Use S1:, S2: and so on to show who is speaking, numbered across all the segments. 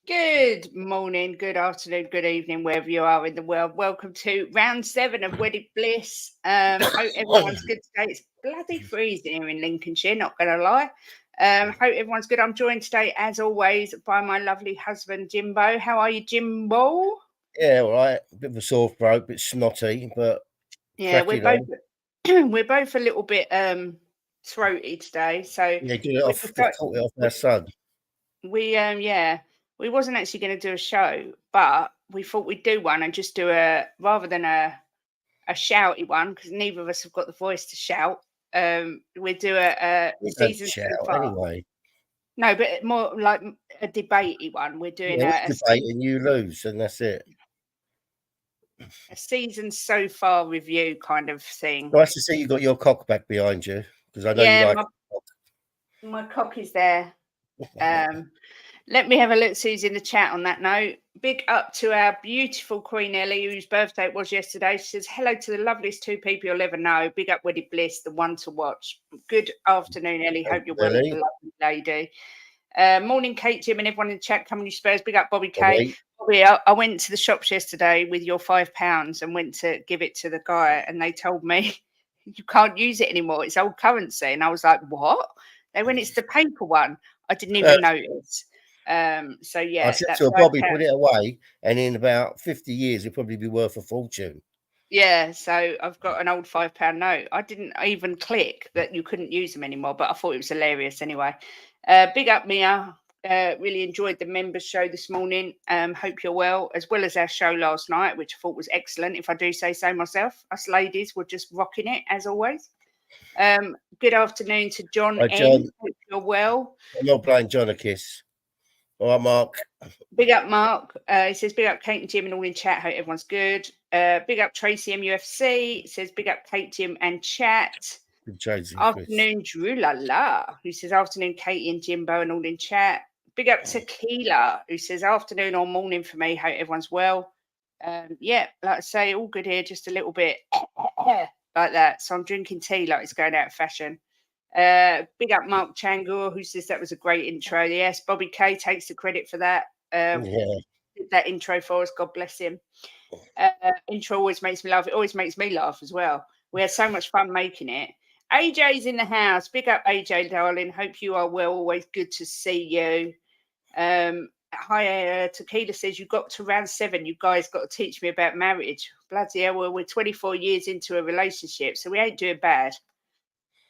S1: Good morning, good afternoon, good evening, wherever you are in the world. Welcome to round 7 of Wedded Bliss. Hope everyone's good today. It's bloody freezing here in Lincolnshire, not going to lie. Hope everyone's good. I'm joined today, as always, by my lovely husband, Jimbo. How are you, Jimbo?
S2: Yeah, all right. A bit of a sore throat, a bit snotty, but
S1: yeah, we're both a little bit throaty today. So
S2: yeah, caught it off our son.
S1: We wasn't actually going to do a show, but we thought we'd do one and just do rather than a shouty one, because neither of us have got the voice to shout. We'd do a season
S2: shout anyway.
S1: No, but more like a debatey one. We're doing
S2: a debate and you lose, and that's it.
S1: A season so far review kind of thing.
S2: Nice to see you got your cock back behind you, because I know you like
S1: my cock is there. Let me have a look who's in the chat on that note. Big up to our beautiful Queen Ellie, whose birthday it was yesterday. She says, hello to the loveliest two people you'll ever know. Big up Wedded Bliss, the one to watch. Good afternoon, Ellie. Hope you're well, lovely lady. Morning, Kate, Jim, and everyone in the chat. Coming, you Spurs. Big up Bobby K. Bobby, I went to the shops yesterday with your £5 and went to give it to the guy, and they told me you can't use it anymore. It's old currency. And I was like, what? They went, it's the paper one. I didn't even notice. So yeah,
S2: I said to Bobby, put it away, and in about 50 years it'll probably be worth a fortune.
S1: Yeah, so I've got an old £5 note. I didn't even click that you couldn't use them anymore, but I thought it was hilarious anyway. Big up, Mia. Really enjoyed the members show this morning. Hope you're well as our show last night, which I thought was excellent, if I do say so myself. Us ladies were just rocking it as always. Good afternoon to John.
S2: Hi, John.
S1: Hope you're well.
S2: I'm not playing John a kiss. All right, Mark.
S1: Big up, Mark. He says, big up Kate and Jim and all in chat. Hope everyone's good. Big up Tracy MUFC. It says, big up Kate, Jim and chat. Afternoon, Drew La La, who says, afternoon, Katie and Jimbo and all in chat. Big up Tequila, who says, afternoon or morning for me. Hope everyone's well. Yeah, like I say, all good here. Just a little bit like that. So I'm drinking tea like it's going out of fashion. Big up Mark Changur, who says that was a great intro. Yes, Bobby K takes the credit for that. Did that intro for us. God bless him. Intro always makes me laugh. It always makes me laugh as well. We had so much fun making it. AJ's in the house. Big up AJ, darling. Hope you are well. Always good to see you. Hi, Tequila says you got to round 7. You guys got to teach me about marriage. Bloody hell, well, we're 24 years into a relationship, so we ain't doing bad.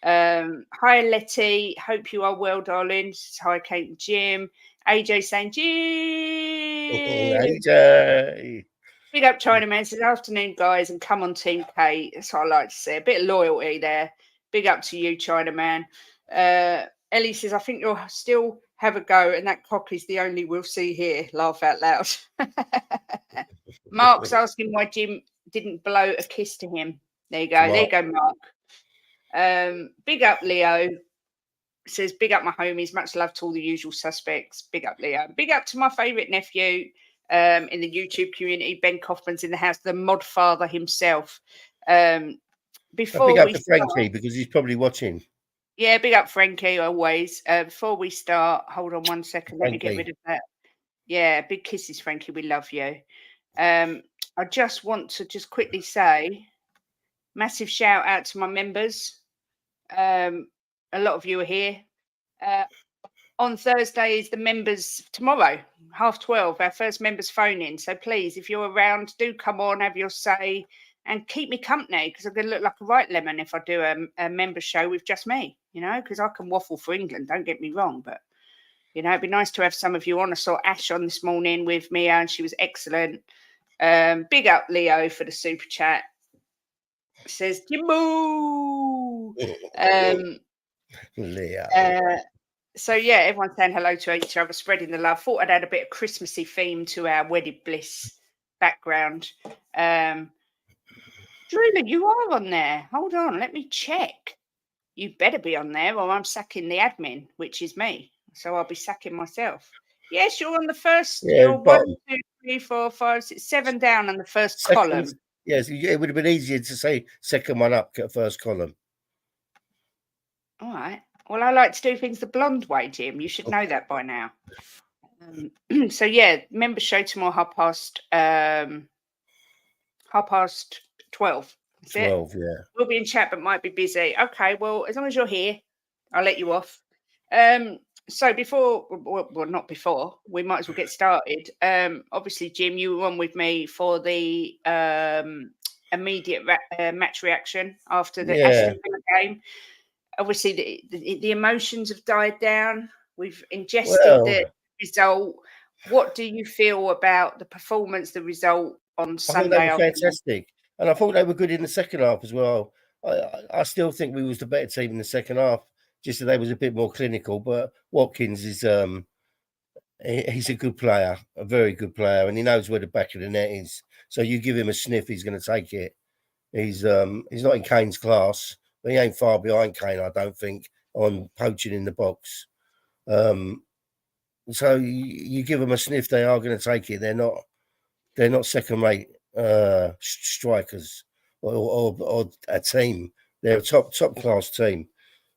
S1: Hi, Letty. Hope you are well, darling. Hi, Kate and Jim. AJ saying, Jim.
S2: AJ.
S1: Big up Chinaman says, afternoon, guys, and come on, Team Kate. That's what I like to say. A bit of loyalty there. Big up to you, Chinaman. Ellie says, I think you'll still have a go, and that cock is the only we'll see here. Laugh out loud. Mark's asking why Jim didn't blow a kiss to him. There you go. Mark. There you go, Mark. Big up Leo. Says, big up my homies. Much love to all the usual suspects. Big up Leo. Big up to my favourite nephew in the YouTube community. Ben Kaufman's in the house, the mod father himself. Before
S2: big up to Frankie, because he's probably watching.
S1: Yeah, big up Frankie always. Before we start, hold on one second. Let me get rid of that. Yeah, big kisses, Frankie. We love you. I just want to just quickly say, massive shout out to my members. A lot of you are here. On Thursday is the members tomorrow, 12:30, our first members phone in. So please, if you're around, do come on, have your say, and keep me company, because I'm going to look like a right lemon if I do a member show with just me, because I can waffle for England, don't get me wrong, but it'd be nice to have some of you on. I saw Ash on this morning with Mia, and she was excellent. Big up Leo for the super chat. Says Jimbo.
S2: Leo.
S1: So yeah, everyone's saying hello to each other, spreading the love. Thought I'd add a bit of Christmassy theme to our Wedded Bliss background. Drula, you are on there. Hold on, let me check. You better be on there, or I'm sacking the admin, which is me. So I'll be sacking myself. Yes, you're on the first.
S2: Yeah,
S1: you're 1, 2, 3, 4, 5, 6, 7 down on the first column.
S2: Yes, it would have been easier to say second one up, first column.
S1: All right. Well, I like to do things the blonde way, Jim. You should know that by now. So yeah, member show tomorrow 12:30.
S2: 12, yeah.
S1: We'll be in chat, but might be busy. Okay, well, as long as you're here, I'll let you off. So not before, we might as well get started. Obviously, Jim, you were on with me for the immediate match reaction after the Aston Villa game. Obviously, the emotions have died down. We've ingested the result. What do you feel about the performance, the result on Sunday?
S2: I thought they were fantastic, and I thought they were good in the second half as well. I still think we was the better team in the second half, just that they was a bit more clinical. But Watkins is he's a good player, a very good player, and he knows where the back of the net is. So you give him a sniff, he's going to take it. He's not in Kane's class, but he ain't far behind Kane, I don't think, on poaching in the box. So you give them a sniff, they are going to take it. They're not second-rate strikers or a team. They're a top class team.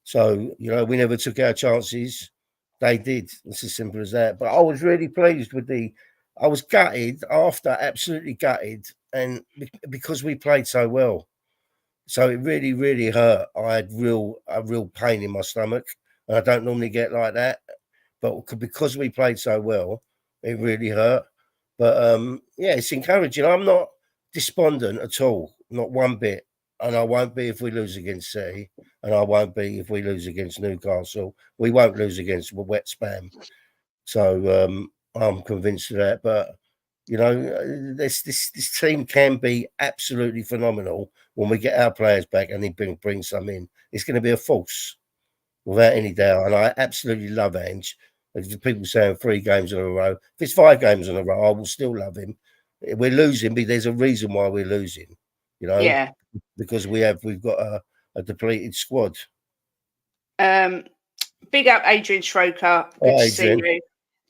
S2: So we never took our chances. They did. It's as simple as that. But I was really pleased with I was gutted after, absolutely gutted, and because we played so well. So it really, really hurt. I had a real pain in my stomach, and I don't normally get like that. But because we played so well, it really hurt. But yeah, it's encouraging. I'm not despondent at all, not one bit. And I won't be if we lose against City, and I won't be if we lose against Newcastle. We won't lose against Wet Spam. So I'm convinced of that. But this team can be absolutely phenomenal when we get our players back and they bring some in. It's going to be a force, without any doubt. And I absolutely love Ange. People saying 3 games in a row. If it's 5 games in a row, I will still love him. We're losing, but there's a reason why we're losing.
S1: Yeah.
S2: Because we've got a depleted squad.
S1: Big up Adrian Schroker. Good to see you.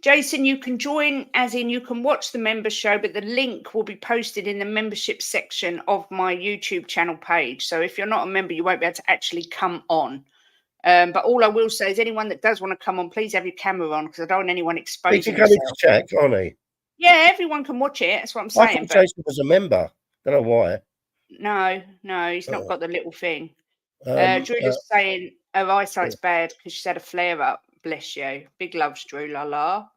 S1: Jason, you can join, as in you can watch the member show, but the link will be posted in the membership section of my YouTube channel page. So if you're not a member, you won't be able to actually come on. But all I will say is anyone that does want to come on, please have your camera on, because I don't want anyone exposing
S2: themselves. He can come into chat, can't he?
S1: Yeah, everyone can watch it. That's what I'm saying.
S2: I thought Jason was a member. Don't know why.
S1: No, he's not got the little thing. Drew's saying her eyesight's bad because she's had a flare up. Bless you. Big loves, Drew. La la.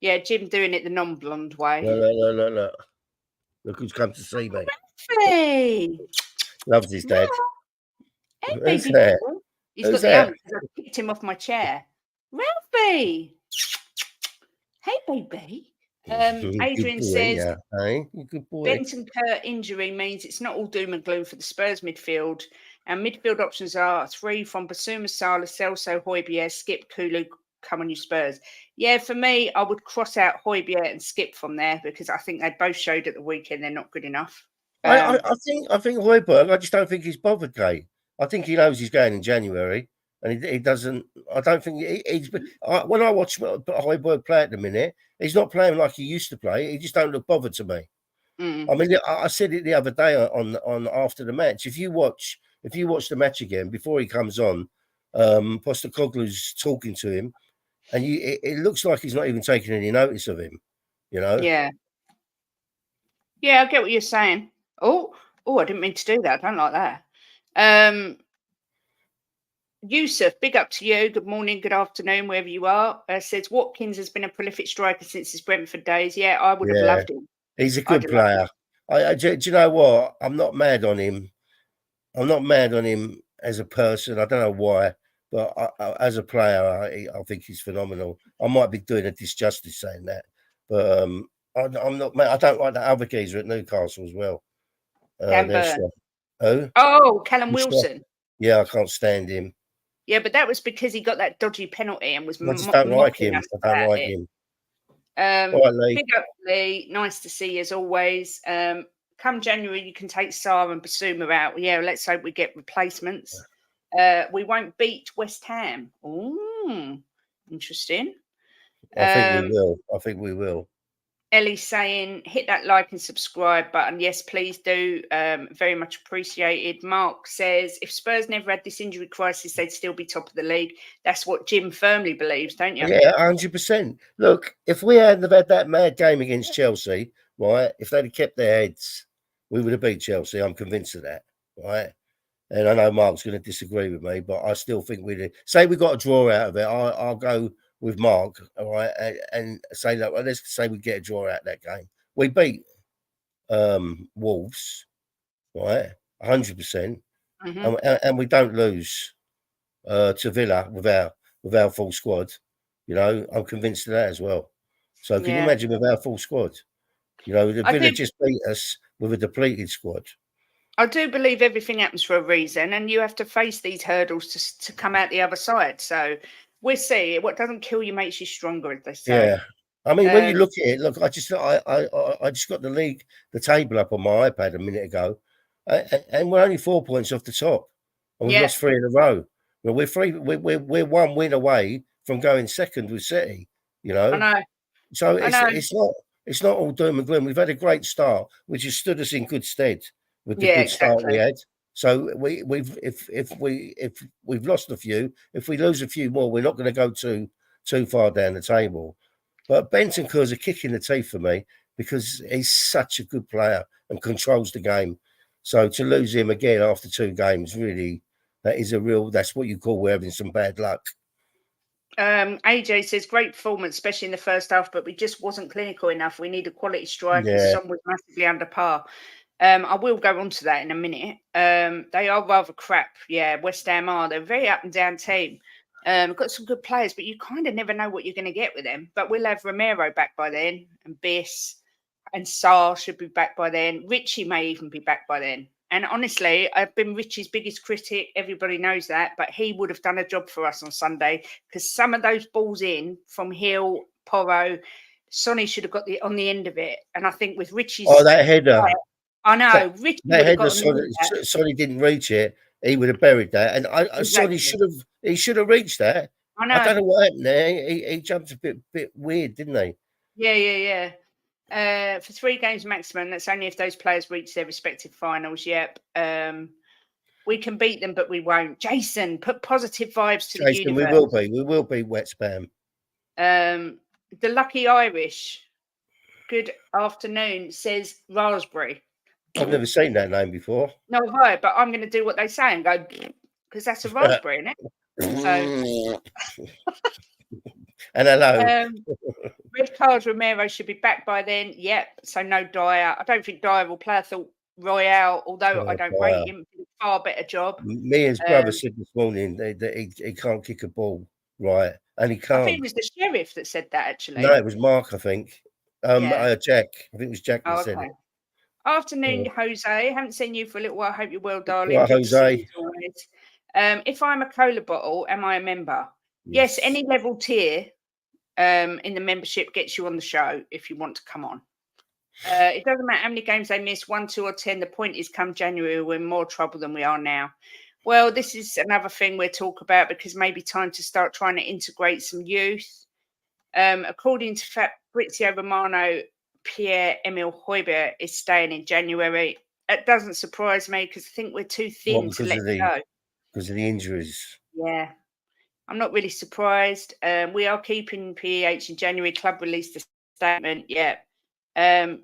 S1: Yeah, Jim doing it the non-blonde way.
S2: Look. Look who's come to see me.
S1: Ralphie!
S2: Loves his dad.
S1: Hey, baby. That? He's got the ump because I kicked him off my chair. Ralphie! Hey, baby. Adrian says,
S2: good boy.
S1: Benton Kerr injury means it's not all doom and gloom for the Spurs midfield. Our midfield options are 3 from Basuma, Salah, Celso, Højbjerg, Skip, Kulu. Come on, you Spurs. Yeah, for me, I would cross out Højbjerg and Skip from there because I think they both showed at the weekend they're not good enough.
S2: I think Højbjerg, I just don't think he's bothered, Kate. I think he knows he's going in January, and he doesn't. I don't think he's. When I watch Højbjerg play at the minute, he's not playing like he used to play. He just don't look bothered to me. I mean, I said it the other day on after the match. If you watch the match again before he comes on, Postecoglou's talking to him, and it looks like he's not even taking any notice of him.
S1: Yeah, I get what you're saying. Oh, I didn't mean to do that. I don't like that. Yusuf, big up to you. Good morning, good afternoon, wherever you are. Says Watkins has been a prolific striker since his Brentford days. Yeah, I would have loved him.
S2: He's a good player. Do you know what? I'm not mad on him. I'm not mad on him as a person. I don't know why, but as a player, I think he's phenomenal. I might be doing a disjustice saying that, but I'm not mad. I don't like that other geezer at Newcastle as well.
S1: Dan Burn.
S2: Who?
S1: Oh, Callum Wilson.
S2: Yeah, I can't stand him.
S1: Yeah, but that was because he got that dodgy penalty and was
S2: I just don't like him. I don't like him.
S1: Big up, Lee. Nice to see you as always. Come January, you can take Sarr and Basuma out. Yeah, let's hope we get replacements. We won't beat West Ham. Ooh, interesting.
S2: I think we will.
S1: Ellie's saying, hit that like and subscribe button. Yes, please do. Very much appreciated. Mark says, if Spurs never had this injury crisis, they'd still be top of the league. That's what Jim firmly believes, don't you?
S2: Yeah, 100%. Look, if we hadn't have had that mad game against Chelsea, right, if they'd have kept their heads, we would have beat Chelsea. I'm convinced of that, right? And I know Mark's going to disagree with me, but I still think we'd say we got a draw out of it. I'll go with Mark, all right, and say that. Well, let's say we get a draw out of that game. We beat Wolves, right, 100%, and we don't lose to Villa with our full squad. You know, I'm convinced of that as well. So can you imagine with our full squad? You know, the Villa just beat us with a depleted squad.
S1: I do believe everything happens for a reason, and you have to face these hurdles to come out the other side. So we'll see. What doesn't kill you makes you stronger, as they say.
S2: Yeah. I mean, when you look at it, look, I just got the table up on my iPad a minute ago, and we're only 4 points off the top, and we've lost 3 in a row. Well, we're 1 win away from going second with City. You know,
S1: I know.
S2: So it's not all doom and gloom. We've had a great start, which has stood us in good stead with the good start we had. So if we've lost a few, if we lose a few more, we're not going to go too far down the table. But Bentancur's a kick in the teeth for me because he's such a good player and controls the game. So to lose him again after 2 games, really, that's what you call we're having some bad luck.
S1: AJ says great performance, especially in the first half, but we just wasn't clinical enough. We need a quality striker. Some was massively under par. I will go on to that in a minute. They are rather crap. Yeah, West Ham are. They're a very up and down team. We've got some good players, but you kind of never know what you're going to get with them. But we'll have Romero back by then, and Biss and Sarr should be back by then. Richie may even be back by then. And honestly, I've been Richie's biggest critic. Everybody knows that. But he would have done a job for us on Sunday because some of those balls in from Hill, Porro, Sonny should have got on the end of it. And I think with Richie's...
S2: Oh, that header.
S1: I know. Richie would have got
S2: Sonny didn't reach it. He would have buried that. And Sonny should have reached that.
S1: I know.
S2: I don't know what happened there. He jumped a bit weird, didn't he?
S1: Yeah. For 3 games maximum, that's only if those players reach their respective finals. Yep. We can beat them, but we won't. Jason, put positive vibes to the universe.
S2: We will be wet spam.
S1: The Lucky Irish, good afternoon, says Raspberry.
S2: I've never seen that name before.
S1: No, right, but I'm going to do what they say and go, because that's a raspberry, isn't it? So.
S2: And hello.
S1: Red Cards Romero should be back by then. Yep. So no Dyer. I don't think Dyer will play. I thought Royale, although I don't rate him, did a far better job.
S2: Mia's brother said this morning that he can't kick a ball, right? And he can't.
S1: I think it was the sheriff that said that, actually.
S2: No, it was Mark, I think. Jack. I think it was Jack that said it.
S1: Afternoon, Jose. Haven't seen you for a little while. Hope you're well, darling.
S2: Right, Jose.
S1: If I'm a cola bottle, am I a member? Yes, any level tier in the membership gets you on the show if you want to come on. It doesn't matter how many games they miss, 1, 2, or 10. The point is, come January, we're in more trouble than we are now. Well, this is another thing we'll talk about because maybe time to start trying to integrate some youth. According to Fabrizio Romano, Pierre-Emile Højbjerg is staying in January. It doesn't surprise me because I think we're too thin to let go.
S2: Because of the injuries.
S1: Yeah. I'm not really surprised. We are keeping PEH in January. Club released a statement. Yeah.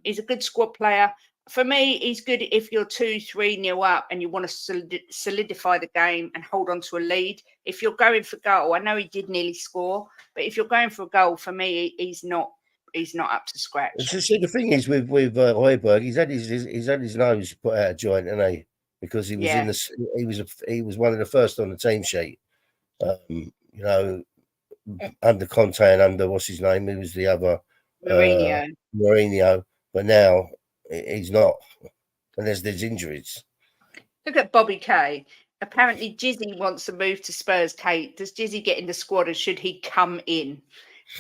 S1: He's a good squad player. For me, he's good if you're 2-3-0 up and you want to solidify the game and hold on to a lead. If you're going for goal, I know he did nearly score, but if you're going for a goal, for me, he's not he's not up to scratch.
S2: See, the thing is with Højbjerg, he's had his nose put out of joint, hasn't he? Because he was he was one of the first on the team sheet. You know, under Conte and under what's his name? Who was the other? Mourinho. But now he's not, and there's injuries.
S1: Look at Bobby K. Apparently, Jizzy wants to move to Spurs. Kate, does Jizzy get in the squad, or should he come in?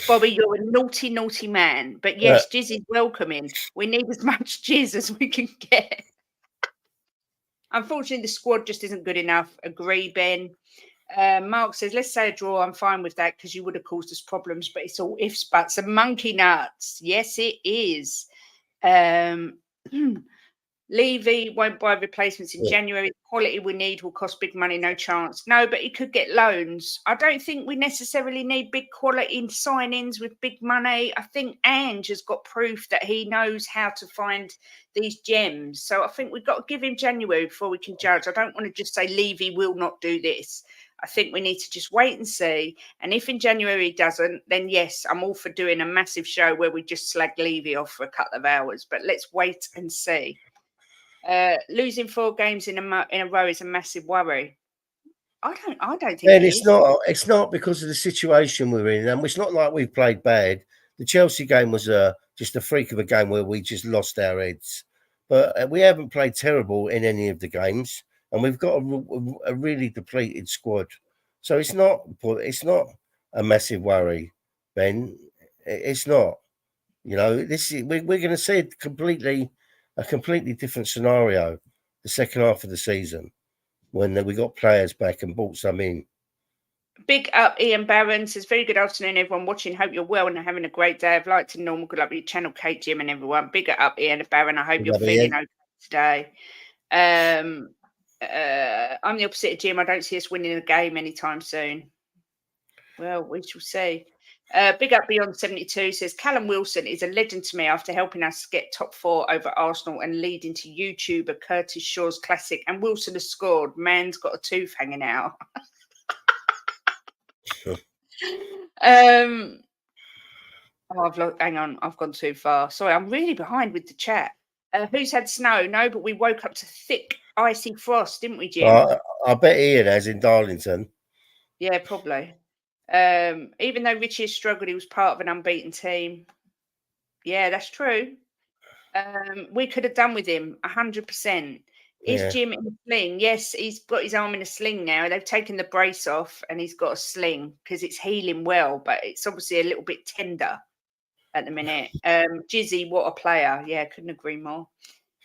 S1: Bobby, you're a naughty, naughty man. But yes, Jizzy's welcoming. We need as much jizz as we can get. Unfortunately, the squad just isn't good enough. Agree, Ben. Mark says, let's say a draw. I'm fine with that because you would have caused us problems, but it's all ifs, buts, and monkey nuts. Yes, it is. Levy won't buy replacements in January. The quality we need will cost big money, no chance. No, but he could get loans. I don't think we necessarily need big quality signings with big money. I think Ange has got proof that he knows how to find these gems. So I think we've got to give him January before we can judge. I don't want to just say Levy will not do this. I think we need to just wait and see. And if in January he doesn't, then yes, I'm all for doing a massive show where we just slag Levy off for a couple of hours. But let's wait and see. Losing 4 games in a row is a massive worry. I don't think
S2: it's not because of the situation we're in, and it's not like we've played bad. The Chelsea game was just a freak of a game where we just lost our heads, but we haven't played terrible in any of the games, and we've got a really depleted squad. So it's not a massive worry, Ben. It's not. You know, we're going to see a completely different scenario the second half of the season when we got players back and brought some in.
S1: Big up Ian Barron says, very good afternoon, everyone watching. Hope you're well and having a great day. I've liked to normal. Good luck with your channel, Kate, Jim, and everyone. Big up Ian Barron. I hope you're feeling okay today. I'm the opposite of Jim. I don't see us winning a game anytime soon. Well, we shall see. Big up Beyond 72 says, Callum Wilson is a legend to me after helping us get top 4 over Arsenal and leading to YouTuber Curtis Shaw's classic. And Wilson has scored. Man's got a tooth hanging out. Hang on, I've gone too far. Sorry, I'm really behind with the chat. Who's had snow? No, but we woke up to thick, icy frost, didn't we, Jim?
S2: I bet Ian has in Darlington.
S1: Yeah, probably. Even though Richie has struggled, he was part of an unbeaten team. Yeah, that's true. We could have done with him 100%. Is Jim in a sling? Yes, he's got his arm in a sling now. They've taken the brace off and he's got a sling because it's healing well, but it's obviously a little bit tender at the minute. Jizzy, what a player. Yeah, couldn't agree more.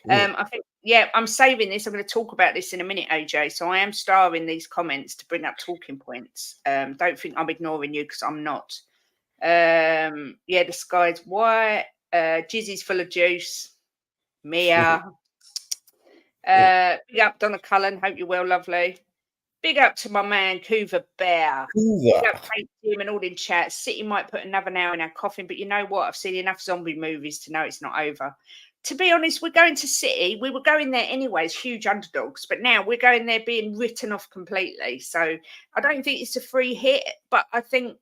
S1: I think, I'm saving this. I'm going to talk about this in a minute, AJ. So I am starring these comments to bring up talking points. Don't think I'm ignoring you because I'm not. The sky's white. Jizzy's full of juice. Mia. Big up Donna Cullen. Hope you're well, lovely. Big up to my man Couva Bear. Big up Kate Jim and all in chat. City might put another nail in our coffin, but you know what? I've seen enough zombie movies to know it's not over. To be honest, we're going to City. We were going there anyways, huge underdogs, but now we're going there being written off completely. So I don't think it's a free hit, but I think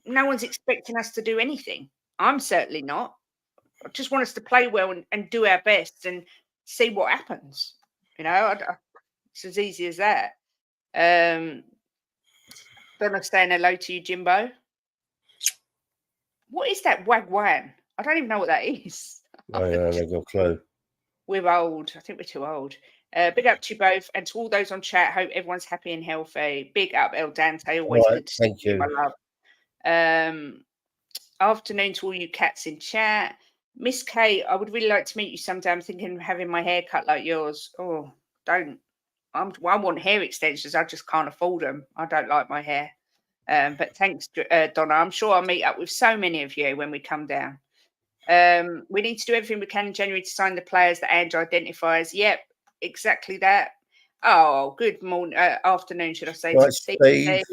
S1: no one's expecting us to do anything. I'm certainly not. I just want us to play well and do our best and see what happens. You know, it's as easy as that. Then I'm saying hello to you, Jimbo. What is that wagwan? I don't even know what that is.
S2: I don't got a clue.
S1: We're old. I think we're too old. Big up to you both and to all those on chat. Hope everyone's happy and healthy. Big up El Dante. Always good to see you, my love. Afternoon to all you cats in chat. Miss Kate, I would really like to meet you sometime. I'm thinking of having my hair cut like yours. Oh, don't. I want hair extensions. I just can't afford them. I don't like my hair. But thanks, Donna. I'm sure I'll meet up with so many of you when we come down. We need to do everything we can in January to sign the players that Ange identifies. Yep, exactly that. Oh, good morning, afternoon, should I say?
S2: Right, Steve.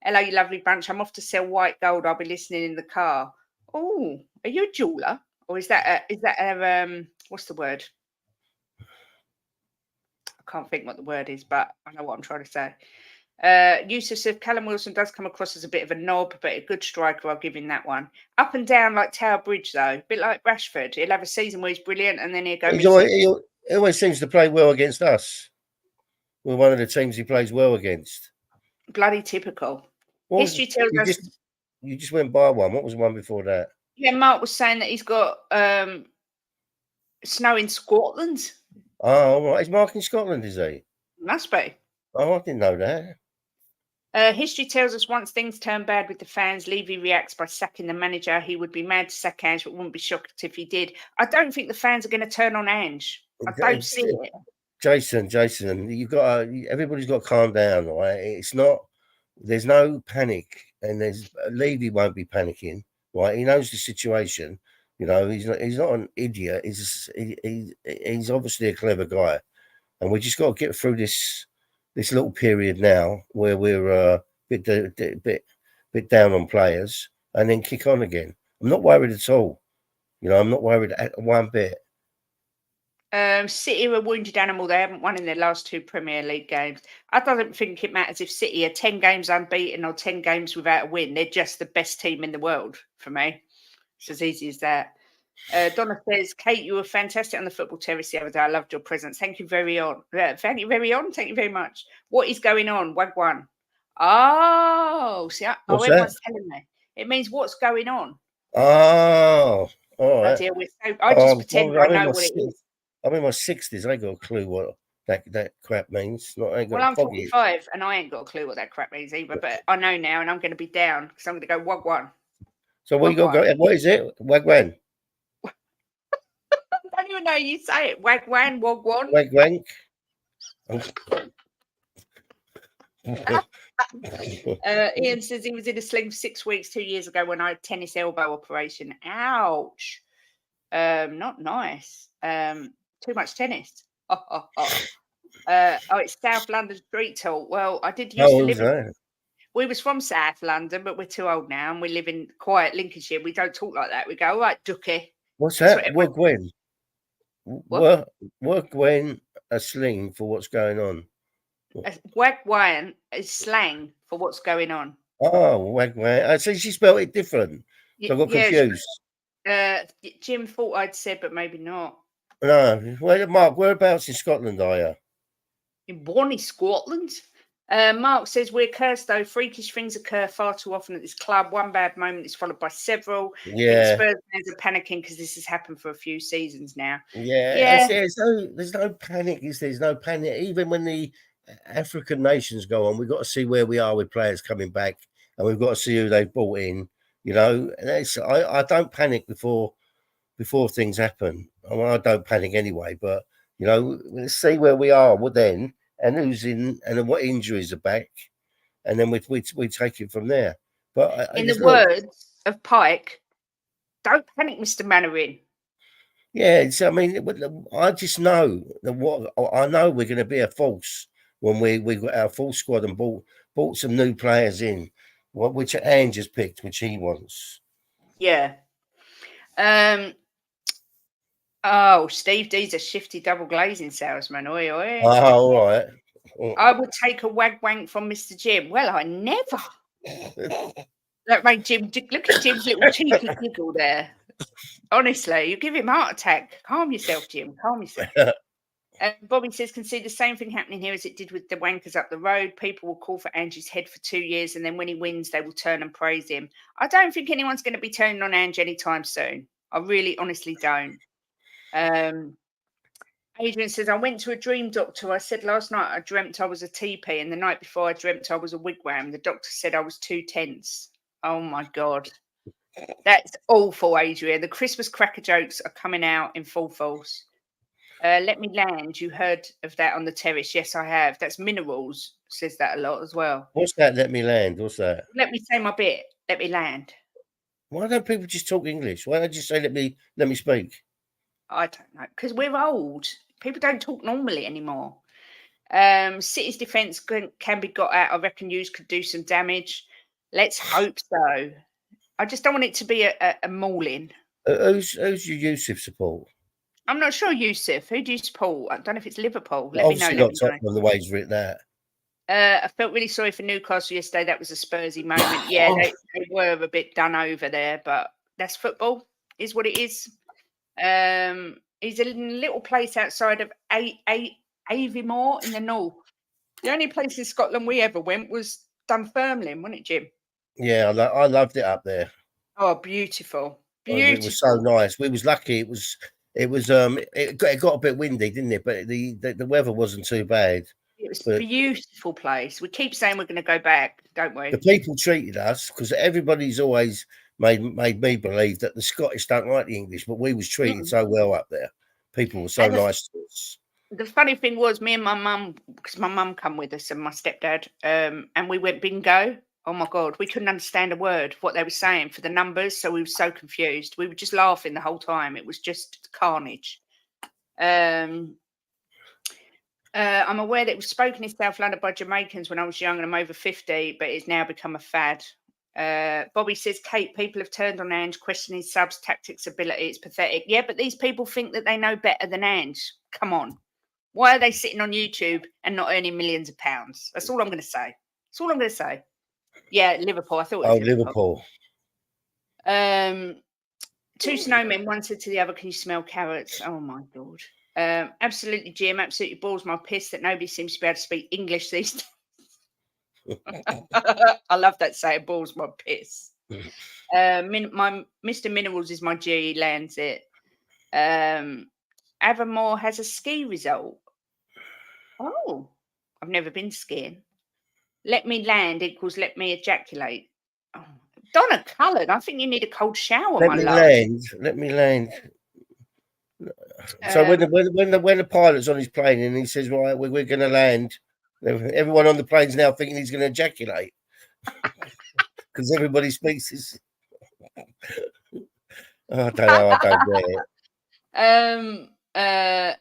S1: Hello, you lovely bunch. I'm off to sell white gold. I'll be listening in the car. Oh, are you a jeweler? Or is that what's the word? I can't think what the word is, but I know what I'm trying to say. Yusuf said Callum Wilson does come across as a bit of a knob, but a good striker. I'll give him that one. Up and down like Tower Bridge, though. A bit like Rashford. He'll have a season where he's brilliant, and then he'll go missing.
S2: He always seems to play well against us. We're one of the teams he plays well against.
S1: Bloody typical. History tells us.
S2: You just went by one. What was the one before that?
S1: Yeah, Mark was saying that he's got snow in Scotland.
S2: Oh, all right. He's Mark in Scotland, is he?
S1: Must be.
S2: Oh, I didn't know that.
S1: History tells us once things turn bad with the fans, Levy reacts by sacking the manager. He would be mad to sack Ange, but wouldn't be shocked if he did. I don't think the fans are going to turn on Ange. I don't see it.
S2: Jason, everybody's got to calm down, right? It's not. There's no panic, and Levy won't be panicking, right? He knows the situation. You know, he's not an idiot. He's obviously a clever guy, and we just got to get through this little period now where we're a bit down on players, and then kick on again. I'm not worried at all. You know, I'm not worried at one bit.
S1: City are a wounded animal. They haven't won in their last 2 Premier League games. I don't think it matters if City are 10 games unbeaten or 10 games without a win. They're just the best team in the world for me. It's as easy as that. Donna says, Kate, you were fantastic on the football terrace the other day. I loved your presence. Thank you very on. Thank you very much. What is going on? Wagwan. Oh, see, everyone's telling me. It means what's going on.
S2: Oh, all right.
S1: I just pretend I know what it is.
S2: I'm in my 60s. I ain't got a clue what that crap means.
S1: I'm 45 and I ain't got a clue what that crap means either. But I know now, and I'm going to be down because I'm going to go wagwan.
S2: So what you got to go? What is it? Wagwan.
S1: I don't even know you say it. Wagwan, wagwan.
S2: Wagwank.
S1: Ian says he was in a sling for 6 weeks 2 years ago when I had tennis elbow operation. Ouch. Not nice. Too much tennis. It's South London street talk. Well, I did used to live. We was from South London, but we're too old now, and we live in quiet Lincolnshire. We don't talk like that. We go, all right, ducky.
S2: What's that? Wagwan. Wagwan, a sling for what's going on.
S1: Wagwan is slang for what's going on.
S2: Oh, wagwan. I see she spelled it different. So I got confused.
S1: Jim thought I'd said, but maybe not.
S2: No. Well, Mark, whereabouts in Scotland are you?
S1: In Bonnie, Scotland. Mark says, we're cursed, though. Freakish things occur far too often at this club. One bad moment is followed by several.
S2: Yeah.
S1: Spurs fans are panicking because this has happened for a few seasons now.
S2: Yeah. There's no panic. There's no panic. Even when the African nations go on, we've got to see where we are with players coming back, and we've got to see who they've brought in. You know, and I don't panic before things happen. I mean, I don't panic anyway, but you know, let's see where we are then, and who's in, and what injuries are back, and then we take it from there. But
S1: in the words of Pike, don't panic, Mr. Mannering.
S2: Yeah, I mean, I just know that I know we're going to be a force when we got our full squad and bought some new players in, which Ange has picked, which he wants.
S1: Yeah. Steve D's a shifty double glazing salesman. Oi, oi.
S2: Oh, all right.
S1: I would take a wagwank from Mr. Jim. Well, I never. That made Jim look at Jim's little cheeky giggle there. Honestly, you give him a heart attack. Calm yourself, Jim. Calm yourself. Bobby says, can see the same thing happening here as it did with the wankers up the road. People will call for Ange's head for 2 years, and then when he wins, they will turn and praise him. I don't think anyone's going to be turning on Ange anytime soon. I really, honestly don't. Adrian says, I went to a dream doctor. I said last night I dreamt I was a TP, and the night before I dreamt I was a wigwam. The doctor said I was too tense. Oh, my God. That's awful, Adrian. The Christmas cracker jokes are coming out in full force. Let me land. You heard of that on the terrace? Yes, I have. That's Minerals says that a lot as well.
S2: What's that? Let me land. What's that?
S1: Let me say my bit. Let me land.
S2: Why don't people just talk English? Why don't you say let me speak?
S1: I don't know, because we're old. People don't talk normally anymore. City's defence can be got out. I reckon Hughes could do some damage. Let's hope so. I just don't want it to be a mauling.
S2: Who's your Yusuf support?
S1: I'm not sure, Yusuf. Who do you support? I don't know if it's Liverpool.
S2: Let me know. Not Tottenham, the way he's written that.
S1: I felt really sorry for Newcastle yesterday. That was a Spursy moment. Yeah, they were a bit done over there, but that's football. Is what it is. He's a little place outside of Aviemore in the north. The only place in Scotland we ever went was Dunfermline, wasn't it, Jim?
S2: Yeah, I loved it up there.
S1: Oh, beautiful.
S2: It was so nice. We was lucky. It got a bit windy, didn't it? But the weather wasn't too bad.
S1: It was a beautiful place. We keep saying we're going to go back, don't we?
S2: The people treated us, because everybody's always made me believe that the Scottish don't like the English, but we was treated so well up there. People were so nice to us.
S1: The funny thing was, me and my mum, because my mum come with us and my stepdad, and we went bingo. Oh my God, we couldn't understand a word of what they were saying for the numbers, so we were so confused. We were just laughing the whole time. It was just carnage. I'm aware that it was spoken in South London by Jamaicans when I was young and I'm over 50, but it's now become a fad. Bobby says, Kate, people have turned on Ange, questioning subs, tactics, ability. It's pathetic. Yeah, but these people think that they know better than Ange. Come on. Why are they sitting on YouTube and not earning millions of pounds? That's all I'm going to say. That's all I'm going to say. Yeah, Liverpool. I thought it was
S2: Liverpool.
S1: Two snowmen, one said to the other, can you smell carrots? Oh, my God. Absolutely, Jim. Absolutely balls my piss that nobody seems to be able to speak English these days. I love that saying, balls my piss. My Mr. Minerals is my G, lands it. Avonmore has a ski result. Oh, I've never been skiing. Let me land equals let me ejaculate. Oh, Donna coloured. I think you need a cold shower,
S2: Let me land. So when the pilot's on his plane and he says, right, we're going to land, everyone on the plane's now thinking he's going to ejaculate because everybody speaks this. I don't know. I don't get
S1: it.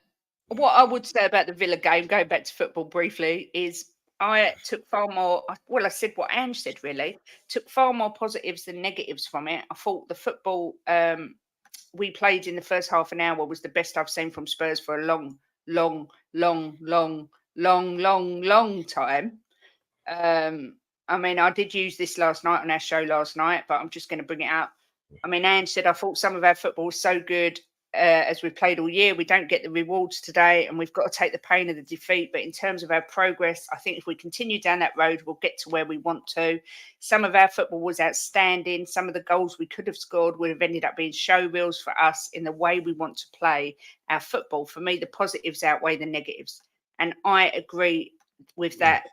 S1: What I would say about the Villa game, going back to football briefly, is I took far more. Well, I said what Ange said. Really, took far more positives than negatives from it. I thought the football we played in the first half an hour was the best I've seen from Spurs for a long time. I mean, I did use this last night on our show last night, but I'm just going to bring it up. I mean, Ange said, I thought some of our football was so good as we've played all year. We don't get the rewards today and we've got to take the pain of the defeat. But in terms of our progress, I think if we continue down that road, we'll get to where we want to. Some of our football was outstanding. Some of the goals we could have scored would have ended up being show reels for us in the way we want to play our football. For me, the positives outweigh the negatives. And I agree with that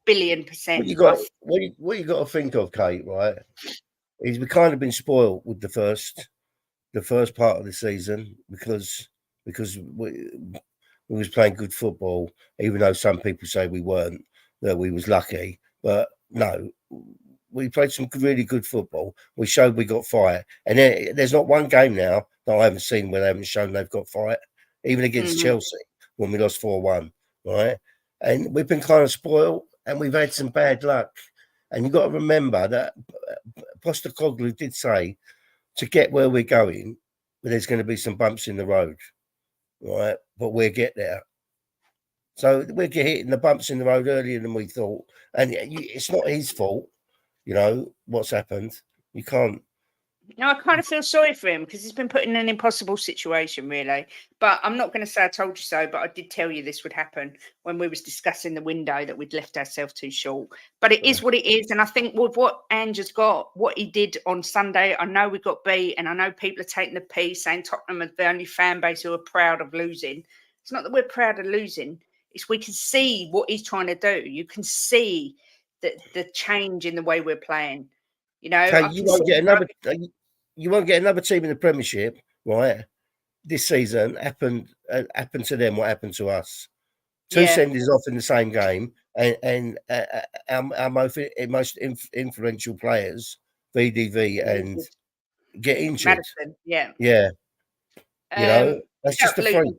S1: 1,000,000,000%.
S2: What you got to think of, Kate, right, is we kind of been spoiled with the first part of the season because we was playing good football, even though some people say we weren't, that we was lucky. But no, we played some really good football. We showed we got fight. And there's not one game now that I haven't seen where they haven't shown they've got fight, even against Chelsea when we lost 4-1, right? And we've been kind of spoiled and we've had some bad luck. And you've got to remember that Postecoglou did say to get where we're going, there's going to be some bumps in the road, right? But we'll get there. So we're hitting the bumps in the road earlier than we thought. And it's not his fault, you know, what's happened. You can't.
S1: No, I kind of feel sorry for him because he's been put in an impossible situation, really. But I'm not going to say I told you so, but I did tell you this would happen when we was discussing the window that we'd left ourselves too short. But it is what it is. And I think with what Ange has got, what he did on Sunday, I know we got beat and I know people are taking the piece saying Tottenham are the only fan base who are proud of losing. It's not that we're proud of losing. It's we can see what he's trying to do. You can see the change in the way we're playing. You know,
S2: okay, you won't get another team in the Premiership, right? This season happened to them what happened to us. Two sendings off in the same game, and our most influential players, VDV, and get injured.
S1: Madison, yeah.
S2: You know, that's just a freak.